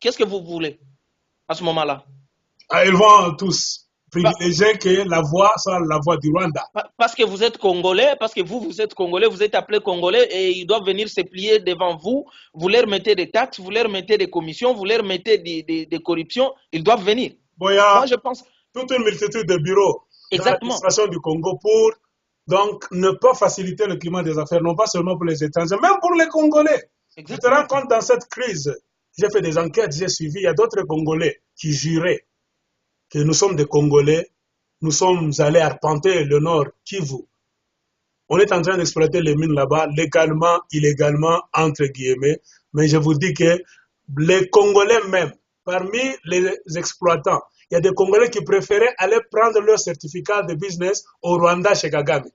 Qu'est-ce que vous voulez à ce moment-là? Ils vont tous privilégier que la voix soit la voix du Rwanda. Parce que vous êtes Congolais, parce que vous êtes Congolais, vous êtes appelé Congolais et ils doivent venir se plier devant vous. Vous leur mettez des taxes, vous leur mettez des commissions, vous leur mettez des corruptions. Ils doivent venir. Bon, il y a moi, je pense toute une multitude de bureaux dans l'administration du Congo pour donc ne pas faciliter le climat des affaires, non pas seulement pour les étrangers, même pour les Congolais. Tu te rends compte dans cette crise, j'ai fait des enquêtes, j'ai suivi, il y a d'autres Congolais qui juraient que nous sommes des Congolais, nous sommes allés arpenter le nord Kivu. On est en train d'exploiter les mines là-bas, légalement, illégalement, entre guillemets, mais je vous dis que les Congolais même, parmi les exploitants, il y a des Congolais qui préféraient aller prendre leur certificat de business au Rwanda chez Kagame.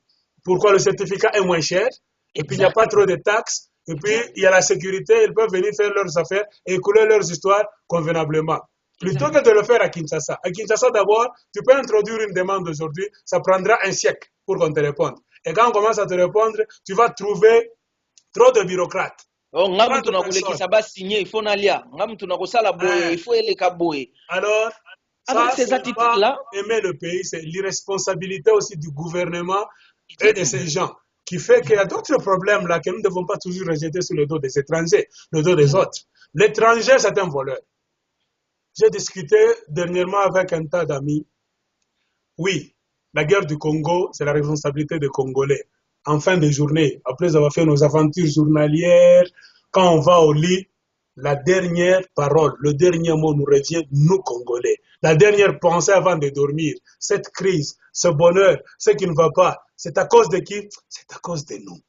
Pourquoi? Le certificat est moins cher, et puis il n'y a pas trop de taxes, et puis il y a la sécurité, ils peuvent venir faire leurs affaires et écouler leurs histoires convenablement. Plutôt que de le faire à Kinshasa. À Kinshasa, d'abord, tu peux introduire une demande aujourd'hui, ça prendra un siècle pour qu'on te réponde. Et quand on commence à te répondre, tu vas trouver trop de bureaucrates. Alors, avec ces attitudes-là, aimer le pays, c'est l'irresponsabilité aussi du gouvernement et de ces gens qui fait qu'il y a d'autres problèmes là que nous ne devons pas toujours rejeter sur le dos des étrangers, le dos des autres. L'étranger, c'est un voleur. J'ai discuté dernièrement avec un tas d'amis. Oui, la guerre du Congo, c'est la responsabilité des Congolais. En fin de journée, après avoir fait nos aventures journalières, quand on va au lit, la dernière parole, le dernier mot nous revient, nous Congolais. La dernière pensée avant de dormir, cette crise, ce bonheur, ce qui ne va pas, c'est à cause de qui? C'est à cause de nous.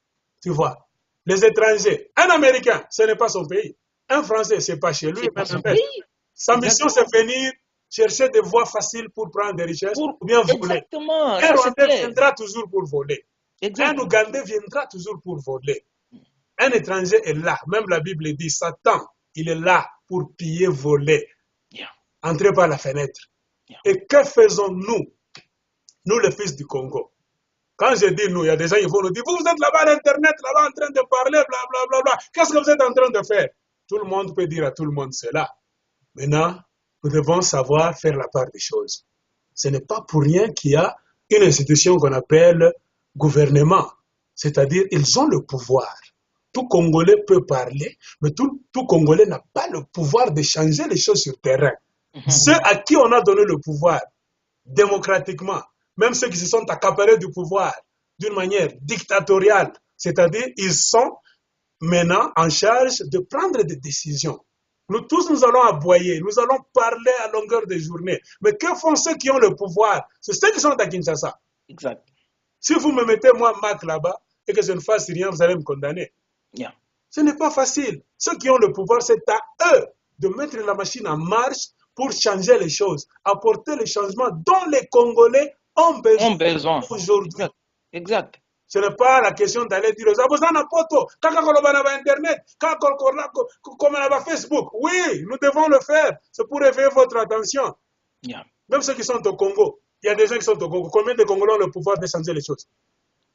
Tu vois, les étrangers, un Américain, ce n'est pas son pays. Un Français, c'est pas chez lui, C'est pas même un son Belge. pays. Sa mission, Exactement. c'est venir chercher des voies faciles pour prendre des richesses Pour... ou bien voler. Exactement, Un ça c'est Rwandais clair. viendra toujours pour voler. Un Exact. Ougandais viendra toujours pour voler. Un étranger est là. Même la Bible dit, Satan, il est là pour piller, voler. Yeah. Entrer par la fenêtre. Yeah. Et que faisons-nous, nous les fils du Congo? Quand je dis nous, il y a des gens qui vont nous dire, vous êtes là-bas à l'Internet, là-bas en train de parler, blablabla. Bla, bla. Qu'est-ce que vous êtes en train de faire? Tout le monde peut dire à tout le monde cela. Maintenant, nous devons savoir faire la part des choses. Ce n'est pas pour rien qu'il y a une institution qu'on appelle gouvernement. C'est-à-dire, ils ont le pouvoir. Tout Congolais peut parler, mais tout Congolais n'a pas le pouvoir de changer les choses sur le terrain. Ceux à qui on a donné le pouvoir, démocratiquement, même ceux qui se sont accaparés du pouvoir d'une manière dictatoriale, c'est-à-dire, ils sont maintenant en charge de prendre des décisions. Nous tous, nous allons aboyer, nous allons parler à longueur de journée. Mais que font ceux qui ont le pouvoir? C'est ceux qui sont à Kinshasa. Exact. Si vous me mettez moi, Mac, là-bas, et que je ne fasse rien, vous allez me condamner. Yeah. Ce n'est pas facile. Ceux qui ont le pouvoir, c'est à eux de mettre la machine en marche pour changer les choses, apporter les changements dont les Congolais ont besoin aujourd'hui. Exact. Exact. Ce n'est pas la question d'aller dire aux abosana poto, kaka kolobana ba internet, kaka kolobana ba Facebook. Oui, nous devons le faire. C'est pour éveiller votre attention. Yeah. Même ceux qui sont au Congo, il y a des gens qui sont au Congo. Combien de Congolais ont le pouvoir de changer les choses?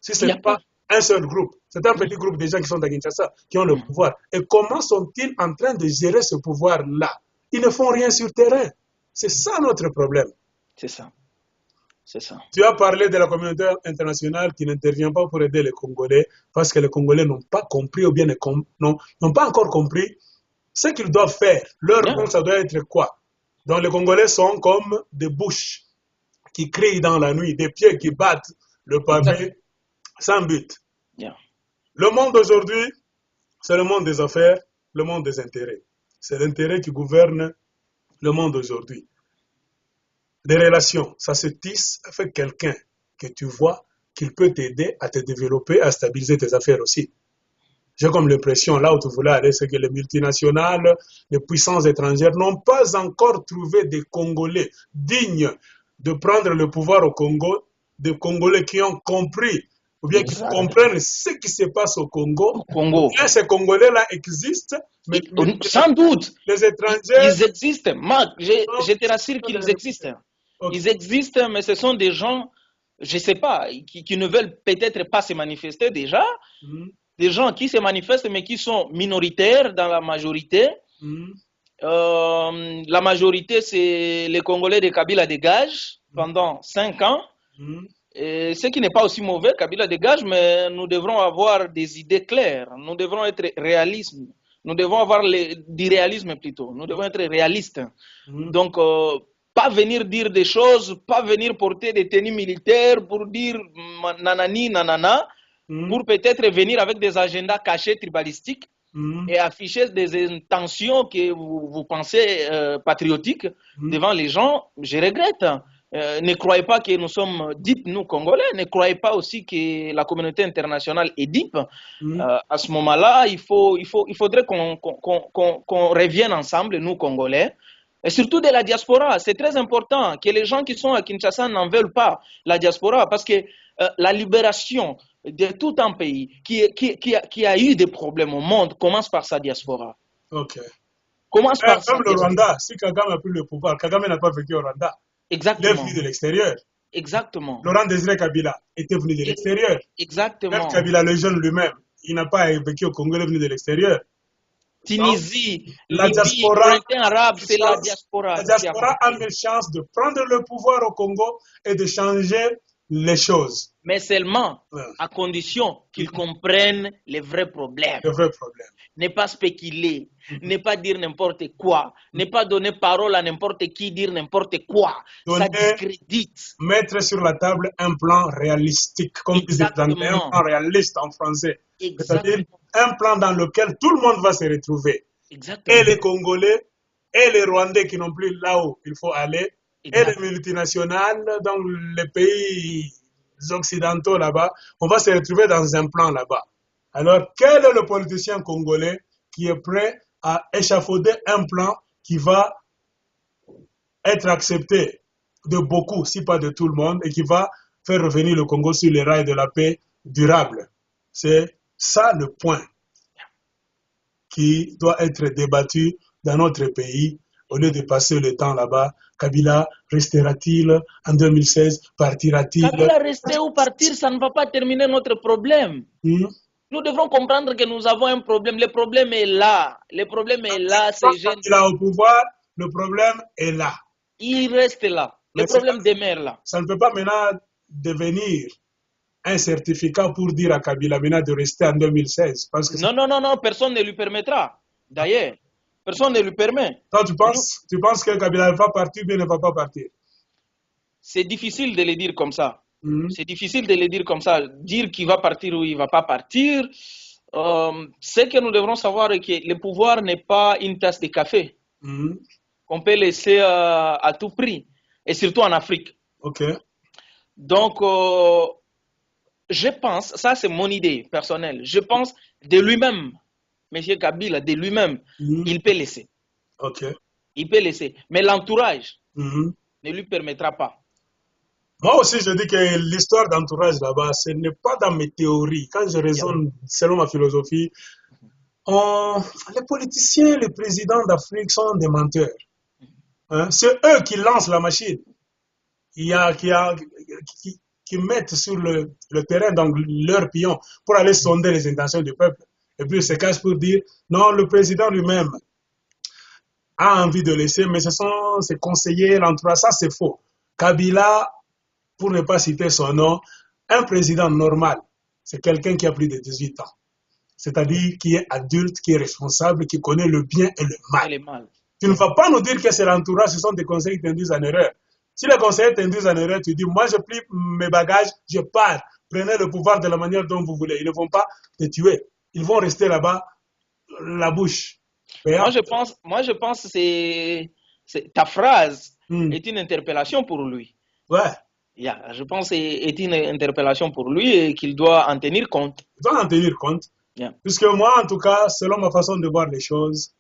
Si ce n'est pas un seul groupe, c'est un petit groupe de gens qui sont à Kinshasa qui ont le pouvoir. Et comment sont-ils en train de gérer ce pouvoir-là? Ils ne font rien sur le terrain. C'est ça notre problème. C'est ça. C'est ça. Tu as parlé de la communauté internationale qui n'intervient pas pour aider les Congolais parce que les Congolais n'ont pas compris ou bien n'ont pas encore compris ce qu'ils doivent faire. Leur rôle, ça doit être quoi? Donc les Congolais sont comme des bouches qui crient dans la nuit, des pieds qui battent le pavé sans but. Yeah. Le monde d'aujourd'hui, c'est le monde des affaires, le monde des intérêts. C'est l'intérêt qui gouverne le monde d'aujourd'hui. Les relations, ça se tisse avec quelqu'un que tu vois qu'il peut t'aider à te développer, à stabiliser tes affaires aussi. J'ai comme l'impression, là où tu voulais aller, c'est que les multinationales, les puissances étrangères n'ont pas encore trouvé des Congolais dignes de prendre le pouvoir au Congo, des Congolais qui ont compris, ou bien qui comprennent ce qui se passe au Congo. Bien, ces Congolais-là existent, mais sans doute, les étrangers... Ils existent, Marc, je te rassure qu'ils existent. Okay. Ils existent, mais ce sont des gens, je ne sais pas, qui ne veulent peut-être pas se manifester déjà, des gens qui se manifestent, mais qui sont minoritaires dans la majorité. La majorité, c'est les Congolais de Kabila dégage pendant 5 ans. Et ce qui n'est pas aussi mauvais, Kabila dégage, mais nous devrons avoir des idées claires. Nous devrons être réalistes. Nous devons avoir du réalisme plutôt. Nous devons être réalistes. Donc, pas venir dire des choses, pas venir porter des tenues militaires pour dire nanani, nanana, pour peut-être venir avec des agendas cachés tribalistiques et afficher des intentions que vous pensez patriotiques devant les gens. Je regrette. Ne croyez pas que nous sommes DIP, nous, Congolais. Ne croyez pas aussi que la communauté internationale est DIP. À ce moment-là, il faudrait qu'on revienne ensemble, nous, Congolais, et surtout de la diaspora. C'est très important que les gens qui sont à Kinshasa n'en veulent pas, la diaspora, parce que la libération de tout un pays qui a eu des problèmes au monde commence par sa diaspora. Ok. Commence par comme le Rwanda, si Kagame a pris le pouvoir, Kagame n'a pas vécu au Rwanda. Exactement. Il est venu de l'extérieur. Exactement. Laurent Désiré Kabila était venu de l'extérieur. Exactement. Même Kabila, le jeune lui-même, il n'a pas vécu au Congo, il est venu de l'extérieur. Tunisie, la Libye, diaspora, arabe, c'est la diaspora. La diaspora a une chance de prendre le pouvoir au Congo et de changer les choses. Mais seulement à condition qu'ils comprennent les vrais problèmes. Les vrais problèmes. Ne pas spéculer, ne pas dire n'importe quoi, ne pas donner parole à n'importe qui, dire n'importe quoi. Ça discrédite. Mettre sur la table un plan réalistique, comme disait un plan réaliste en français. C'est-à-dire un plan dans lequel tout le monde va se retrouver. Exactement. Et les Congolais, et les Rwandais qui n'ont plus là où il faut aller, et les multinationales dans les pays occidentaux là-bas, on va se retrouver dans un plan là-bas. Alors, quel est le politicien congolais qui est prêt à échafauder un plan qui va être accepté de beaucoup, si pas de tout le monde, et qui va faire revenir le Congo sur les rails de la paix durable. C'est ça le point qui doit être débattu dans notre pays au lieu de passer le temps là-bas. Kabila restera-t-il en 2016? Partira-t-il? Kabila rester ou partir, ça ne va pas terminer notre problème. Nous devrons comprendre que nous avons un problème. Le problème est là. Le problème est là. Quand il est au pouvoir, le problème est là. Il reste là. Le problème demeure là. Ça ne peut pas maintenant devenir un certificat pour dire à Kabila maintenant de rester en 2016. Parce que non, personne ne lui permettra. D'ailleurs, personne ne lui permet. Toi, tu penses que Kabila va partir ou bien ne va pas partir? C'est difficile de le dire comme ça. C'est difficile de le dire comme ça. Dire qu'il va partir ou il ne va pas partir. Ce que nous devrons savoir est que le pouvoir n'est pas une tasse de café qu'on peut laisser à tout prix. Et surtout en Afrique. Ok. Donc, je pense, ça c'est mon idée personnelle, je pense de lui-même, M. Kabila, de lui-même, il peut laisser. Ok. Il peut laisser. Mais l'entourage ne lui permettra pas. Moi aussi, je dis que l'histoire d'entourage là-bas, ce n'est pas dans mes théories. Quand je raisonne selon ma philosophie, les politiciens, les présidents d'Afrique sont des menteurs. Hein? C'est eux qui lancent la machine. Qui mettent sur le terrain donc leurs pions pour aller sonder les intentions du peuple. Et puis ils se cachent pour dire non, le président lui-même a envie de laisser, mais ce sont ses conseillers, l'entourage. Ça, c'est faux. Kabila, pour ne pas citer son nom, un président normal, c'est quelqu'un qui a plus de 18 ans. C'est-à-dire qui est adulte, qui est responsable, qui connaît le bien et le mal. Tu ne vas pas nous dire que c'est l'entourage, ce sont des conseillers qui t'induisent en erreur. Si les conseillers t'induisent en erreur, tu dis, moi je plie mes bagages, je pars. Prenez le pouvoir de la manière dont vous voulez. Ils ne vont pas te tuer. Ils vont rester là-bas, la bouche. Moi je pense que ta phrase est une interpellation pour lui. Ouais. Je pense que c'est une interpellation pour lui et qu'il doit en tenir compte. Il doit en tenir compte. Puisque moi, en tout cas, selon ma façon de voir les choses,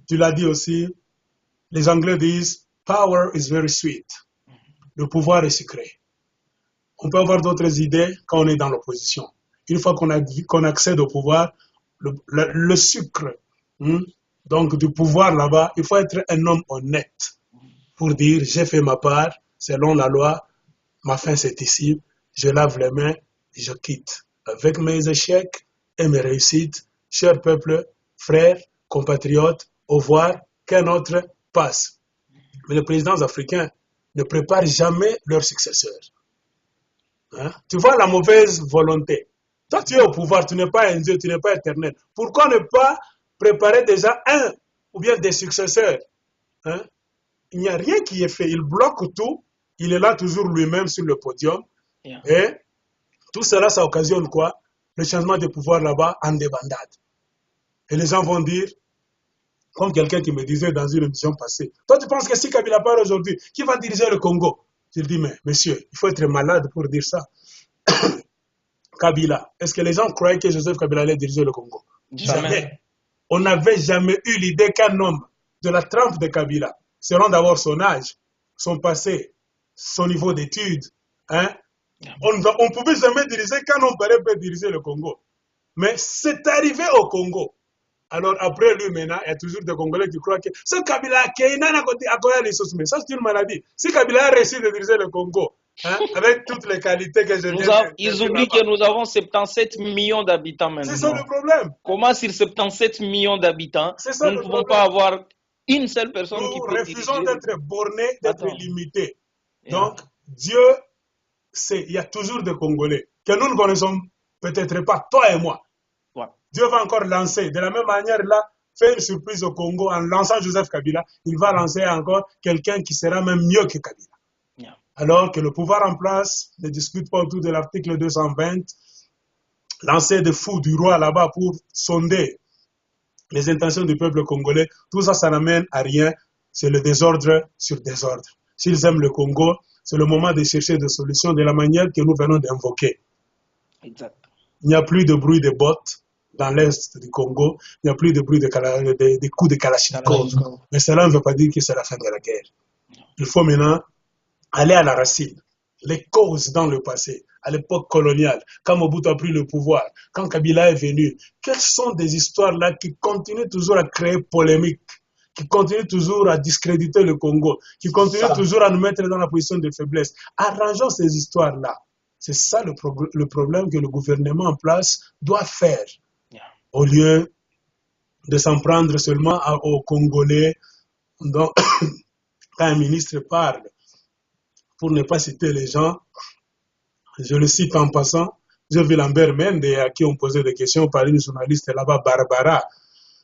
tu l'as dit aussi, les Anglais disent power is very sweet. Le pouvoir est sucré. On peut avoir d'autres idées quand on est dans l'opposition. Une fois qu'on accède au pouvoir, le sucre donc du pouvoir là-bas, il faut être un homme honnête pour dire j'ai fait ma part selon la loi, ma fin c'est ici, je lave les mains, je quitte. Avec mes échecs et mes réussites, cher peuple, frères, compatriotes, au revoir, qu'un autre passe. Mais les présidents africains ne préparent jamais leurs successeurs. Hein? Tu vois la mauvaise volonté. Toi, tu es au pouvoir, tu n'es pas un Dieu, tu n'es pas éternel. Pourquoi ne pas préparer déjà un ou bien des successeurs? Hein? Il n'y a rien qui est fait. Il bloque tout. Il est là toujours lui-même sur le podium. Et tout cela, ça occasionne quoi? Le changement de pouvoir là-bas en débandade. Et les gens vont dire, comme quelqu'un qui me disait dans une émission passée, toi tu penses que si Kabila part aujourd'hui, qui va diriger le Congo? Je dis, mais monsieur, il faut être malade pour dire ça. Kabila, est-ce que les gens croyaient que Joseph Kabila allait diriger le Congo? Jamais. On n'avait jamais eu l'idée qu'un homme de la trempe de Kabila, selon d'abord son âge, son passé, son niveau d'études, on ne pouvait jamais diriger qu'un homme pareil peut diriger le Congo. Mais c'est arrivé au Congo. Alors après lui maintenant, il y a toujours des Congolais qui croient que ce Kabila qui est à côté les choses, mais ça c'est une maladie. Si Kabila a réussi de diriger le Congo, avec toutes les qualités que je viens de dire, ils oublient que nous avons 77 millions d'habitants maintenant. C'est ça le problème. Comment sur 77 millions d'habitants, nous ne pouvons pas avoir une seule personne qui peut diriger? Nous refusons d'être bornés, d'être limités. Donc Dieu sait, il y a toujours des Congolais que nous ne connaissons peut-être pas, toi et moi. Dieu va encore lancer. De la même manière, là, fait une surprise au Congo en lançant Joseph Kabila. Il va lancer encore quelqu'un qui sera même mieux que Kabila. Alors que le pouvoir en place ne discute pas autour de l'article 220, lancer des fous du roi là-bas pour sonder les intentions du peuple congolais. Tout ça, ça n'amène à rien. C'est le désordre sur désordre. S'ils aiment le Congo, c'est le moment de chercher des solutions de la manière que nous venons d'invoquer. Exact. Il n'y a plus de bruit de bottes. dans l'est du Congo, il n'y a plus de bruit des coups de Kalachnikov. Mais cela ne veut pas dire que c'est la fin de la guerre. Il faut maintenant aller à la racine. Les causes dans le passé, à l'époque coloniale, quand Mobutu a pris le pouvoir, quand Kabila est venu, quelles sont des histoires là qui continuent toujours à créer polémique, qui continuent toujours à discréditer le Congo, qui continuent toujours à nous mettre dans la position de faiblesse. Arrangeons ces histoires-là. C'est ça le problème que le gouvernement en place doit faire, au lieu de s'en prendre seulement aux Congolais. Donc, quand un ministre parle, pour ne pas citer les gens, je le cite en passant, j'ai vu Lambert Mende à qui on posait des questions par une journaliste là-bas, Barbara.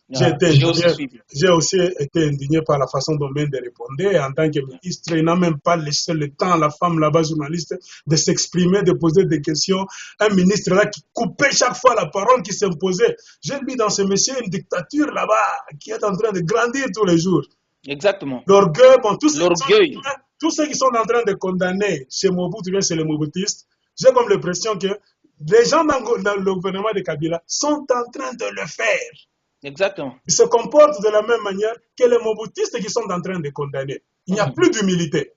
J'ai aussi été indigné par la façon dont Mende répondait. En tant que ministre, il n'a même pas laissé le temps à la femme là-bas, journaliste, de s'exprimer, de poser des questions. Un ministre là qui coupait chaque fois la parole qui s'imposait. J'ai lu dans ce monsieur une dictature là-bas qui est en train de grandir tous les jours. Exactement. L'orgueil, bon, tous ceux qui sont en train de condamner chez Mobutu, chez les Mobutistes, j'ai comme l'impression que les gens dans le gouvernement de Kabila sont en train de le faire. Exactement. Ils se comportent de la même manière que les Mobutistes qui sont en train de condamner. Il n'y a plus d'humilité.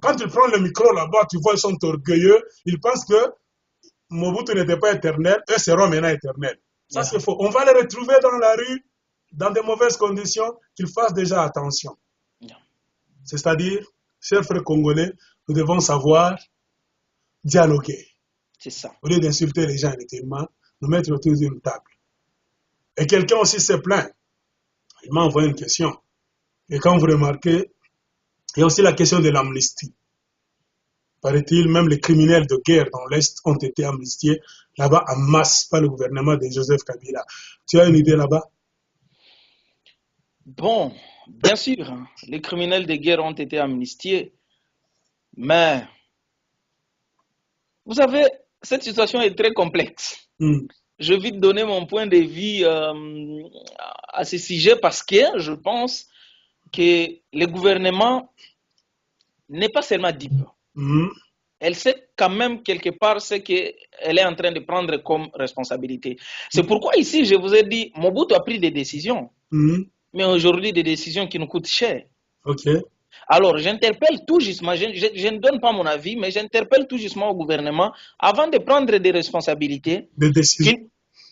Quand tu prends le micro là-bas, tu vois, ils sont orgueilleux. Ils pensent que Mobutu n'était pas éternel, eux seront maintenant éternels. Ça, c'est faux. On va les retrouver dans la rue, dans de mauvaises conditions, qu'ils fassent déjà attention. C'est-à-dire, chers frères congolais, nous devons savoir dialoguer. C'est ça. Au lieu d'insulter les gens inutilement, nous mettre autour d'une table. Et quelqu'un aussi s'est plaint. Il m'a envoyé une question. Et quand vous remarquez, il y a aussi la question de l'amnistie. Paraît-il, même les criminels de guerre dans l'Est ont été amnistiés là-bas en masse par le gouvernement de Joseph Kabila. Tu as une idée là-bas? Bon, bien sûr, hein, les criminels de guerre ont été amnistiés, mais vous savez, cette situation est très complexe. Je vais vite donner mon point de vue à ce sujet parce que je pense que le gouvernement n'est pas seulement deep. Elle sait quand même quelque part ce qu'elle est en train de prendre comme responsabilité. C'est pourquoi ici, je vous ai dit, Mobutu a pris des décisions, mais aujourd'hui des décisions qui nous coûtent cher. Alors, j'interpelle tout justement, je ne donne pas mon avis, mais j'interpelle tout justement au gouvernement avant de prendre des responsabilités. Des décisions.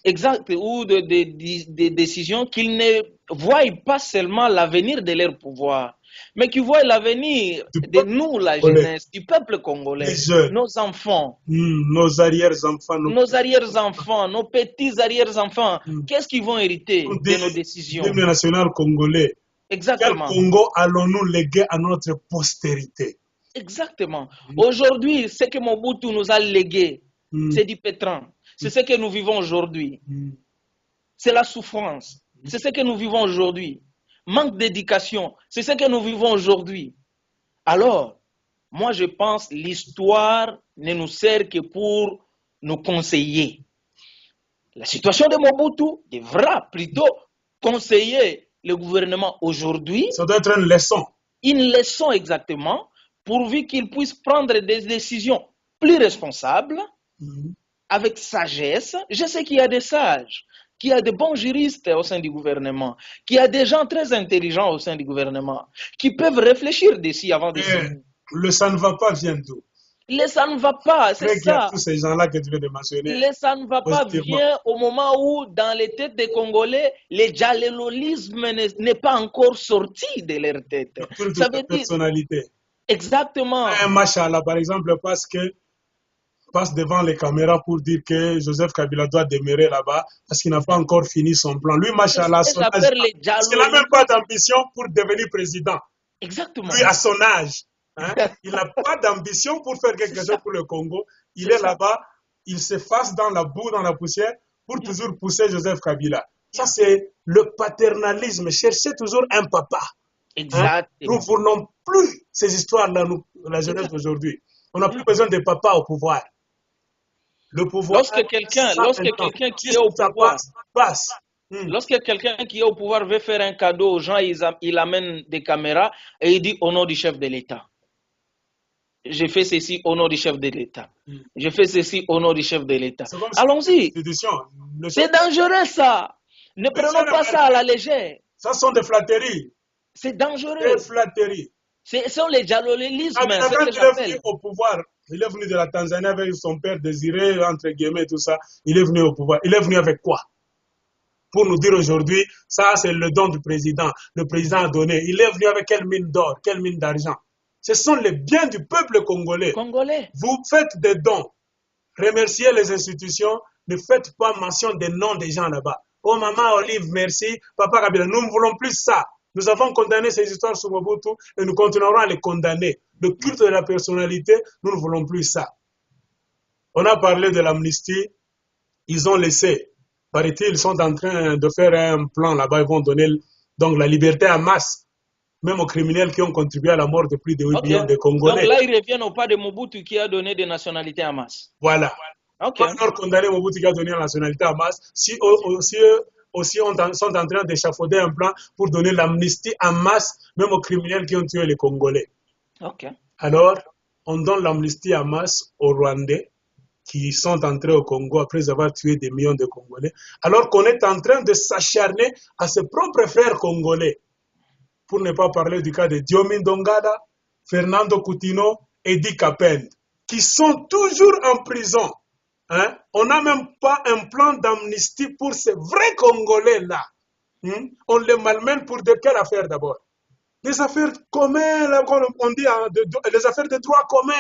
Exact, ou des décisions qu'ils ne voient pas seulement l'avenir de leur pouvoir, mais qu'ils voient l'avenir de nous, la jeunesse, du peuple congolais, nos enfants, nos arrière-enfants, nos arrière-enfants, nos petits arrière-enfants. Qu'est-ce qu'ils vont hériter de nos décisions? L'hymne national congolais. Exactement. Quel Congo allons-nous léguer à notre postérité? Exactement. Aujourd'hui, ce que Mobutu nous a légué, c'est du pétrin. C'est ce que nous vivons aujourd'hui. C'est la souffrance. C'est ce que nous vivons aujourd'hui. Manque d'éducation. C'est ce que nous vivons aujourd'hui. Alors, moi je pense l'histoire ne nous sert que pour nous conseiller. La situation de Mobutu devra plutôt conseiller le gouvernement aujourd'hui. Ça doit être une leçon. Une leçon exactement, pourvu qu'il puisse prendre des décisions plus responsables, avec sagesse. Je sais qu'il y a des sages, qu'il y a de bons juristes au sein du gouvernement, qu'il y a des gens très intelligents au sein du gouvernement, qui peuvent réfléchir d'ici avant de signer. Le ça ne va pas vient d'où? Le ça ne va pas, c'est ça. Tous ces gens-là que tu viens de mentionner. Le ça ne va pas vient au moment où, dans les têtes des Congolais, le djalelolisme n'est pas encore sorti de leur tête. Ça veut dire personnalité. Exactement. Un machallah, par exemple, parce que passe devant les caméras pour dire que Joseph Kabila doit demeurer là-bas parce qu'il n'a pas encore fini son plan. Lui, machallah, il n'a même pas d'ambition pour devenir président. Exactement. Lui, à son âge, il n'a pas d'ambition pour faire quelque chose pour le Congo. Il est là-bas, il s'efface dans la boue, dans la poussière, pour toujours pousser Joseph Kabila. Ça, c'est le paternalisme. Chercher toujours un papa. Exactement. Nous ne voulons plus ces histoires-là, la jeunesse d'aujourd'hui. On n'a plus besoin de papa au pouvoir. Le pouvoir. Lorsque quelqu'un qui est au pouvoir passe. Lorsque quelqu'un qui est au pouvoir veut faire un cadeau aux gens, il amène des caméras et il dit au nom du chef de l'État. j'ai fait ceci au nom du chef de l'État. Je fais ceci au nom du chef de l'État. C'est comme Allons-y. Le C'est dangereux ça. Ne prenons pas ça à la légère. Ça sont des flatteries. C'est dangereux. Des flatteries. Ce sont les dialolismes. Quand il est venu au pouvoir, il est venu de la Tanzanie avec son père Désiré, entre guillemets, tout ça. Il est venu au pouvoir. Il est venu avec quoi? Pour nous dire aujourd'hui, ça c'est le don du président. Le président a donné. Il est venu avec quelle mine d'or, quelle mine d'argent? Ce sont les biens du peuple congolais. Vous faites des dons. Remerciez les institutions. Ne faites pas mention des noms des gens là-bas. Oh maman Olive, merci. Papa Kabila, nous ne voulons plus ça. Nous avons condamné ces histoires sous Mobutu et nous continuerons à les condamner. Le culte de la personnalité, nous ne voulons plus ça. On a parlé de l'amnistie. Ils ont laissé. Paraît-il, ils sont en train de faire un plan là-bas. Ils vont donner donc la liberté à masse, même aux criminels qui ont contribué à la mort de plus de 8 millions de Congolais. Donc là, ils reviennent au pas de Mobutu qui a donné des nationalités à masse. Voilà. Okay. Pas leur condamner Mobutu qui a donné la nationalité à masse. Si aussi sont en train d'échafauder un plan pour donner l'amnistie en masse, même aux criminels qui ont tué les Congolais. Okay. Alors, on donne l'amnistie en masse aux Rwandais qui sont entrés au Congo après avoir tué des millions de Congolais, alors qu'on est en train de s'acharner à ses propres frères congolais. Pour ne pas parler du cas de Diomi Ndongala, Fernando Coutinho et Idi Kapend, qui sont toujours en prison. Hein? On n'a même pas un plan d'amnistie pour ces vrais Congolais-là. On les malmène pour de quelle affaire d'abord? Des affaires communes, on dit, des affaires de droit commun.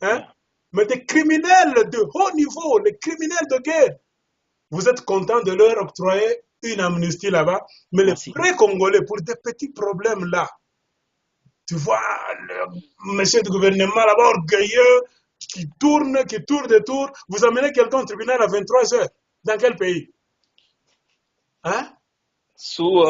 Hein? Mais des criminels de haut niveau, les criminels de guerre. Vous êtes content de leur octroyer une amnistie là-bas, mais les vrais Congolais, pour des petits problèmes là, tu vois, le monsieur du gouvernement là-bas orgueilleux, qui tourne de tour, vous amenez quelqu'un au tribunal à 23 heures. Dans quel pays? Hein? Sous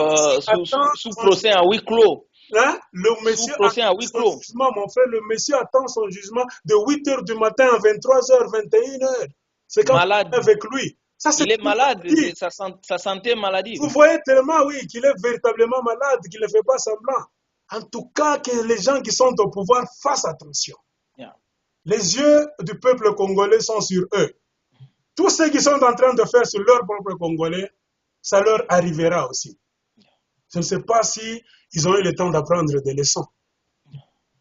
procès à huis clos. Hein? Le monsieur attend son jugement, mon frère, le monsieur attend son jugement de 8 heures du matin à 23 heures, 21 heures. C'est quand malade. On est avec lui. Ça, il est malade, sa santé est maladive. Vous voyez tellement, oui, qu'il est véritablement malade, qu'il ne fait pas semblant. En tout cas, que les gens qui sont au pouvoir fassent attention. Yeah. Les yeux du peuple congolais sont sur eux. Tous ceux qui sont en train de faire sur leur propre Congolais, ça leur arrivera aussi. Je ne sais pas si ils ont eu le temps d'apprendre des leçons.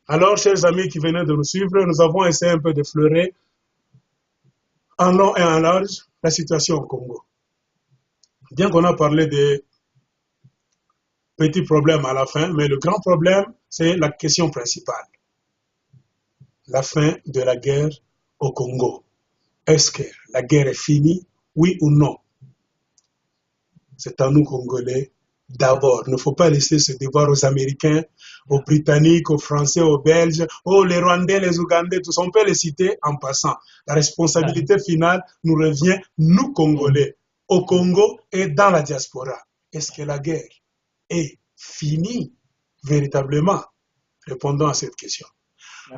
Alors, chers amis qui venaient de nous suivre, nous avons essayé un peu d'effleurer en long et en large la situation au Congo. Bien qu'on a parlé des petits problèmes à la fin, mais le grand problème, c'est la question principale. La fin de la guerre au Congo. Est-ce que la guerre est finie, oui ou non? C'est à nous, Congolais, d'abord. Il ne faut pas laisser ce devoir aux Américains, aux Britanniques, aux Français, aux Belges, les Rwandais, les Ougandais, tous. On peut les citer en passant. La responsabilité finale nous revient, nous, Congolais, au Congo et dans la diaspora. Est-ce que la guerre est finie véritablement? Répondons à cette question.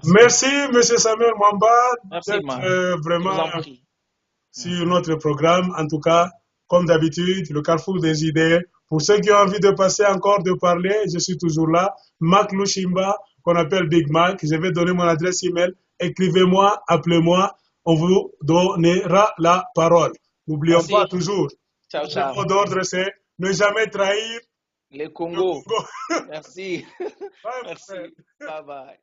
Merci, M. Samuel Mwamba, d'être vraiment sur notre programme. En tout cas, comme d'habitude, le carrefour des idées. Pour ceux qui ont envie de passer encore, de parler, je suis toujours là. Mac Lushimba, qu'on appelle Big Mac. Je vais donner mon adresse email. Écrivez-moi, appelez-moi. On vous donnera la parole. N'oublions pas toujours. Ciao, ciao. Le mot d'ordre, c'est ne jamais trahir le Congo. Le Congo. Merci. Bye, merci. Bye bye.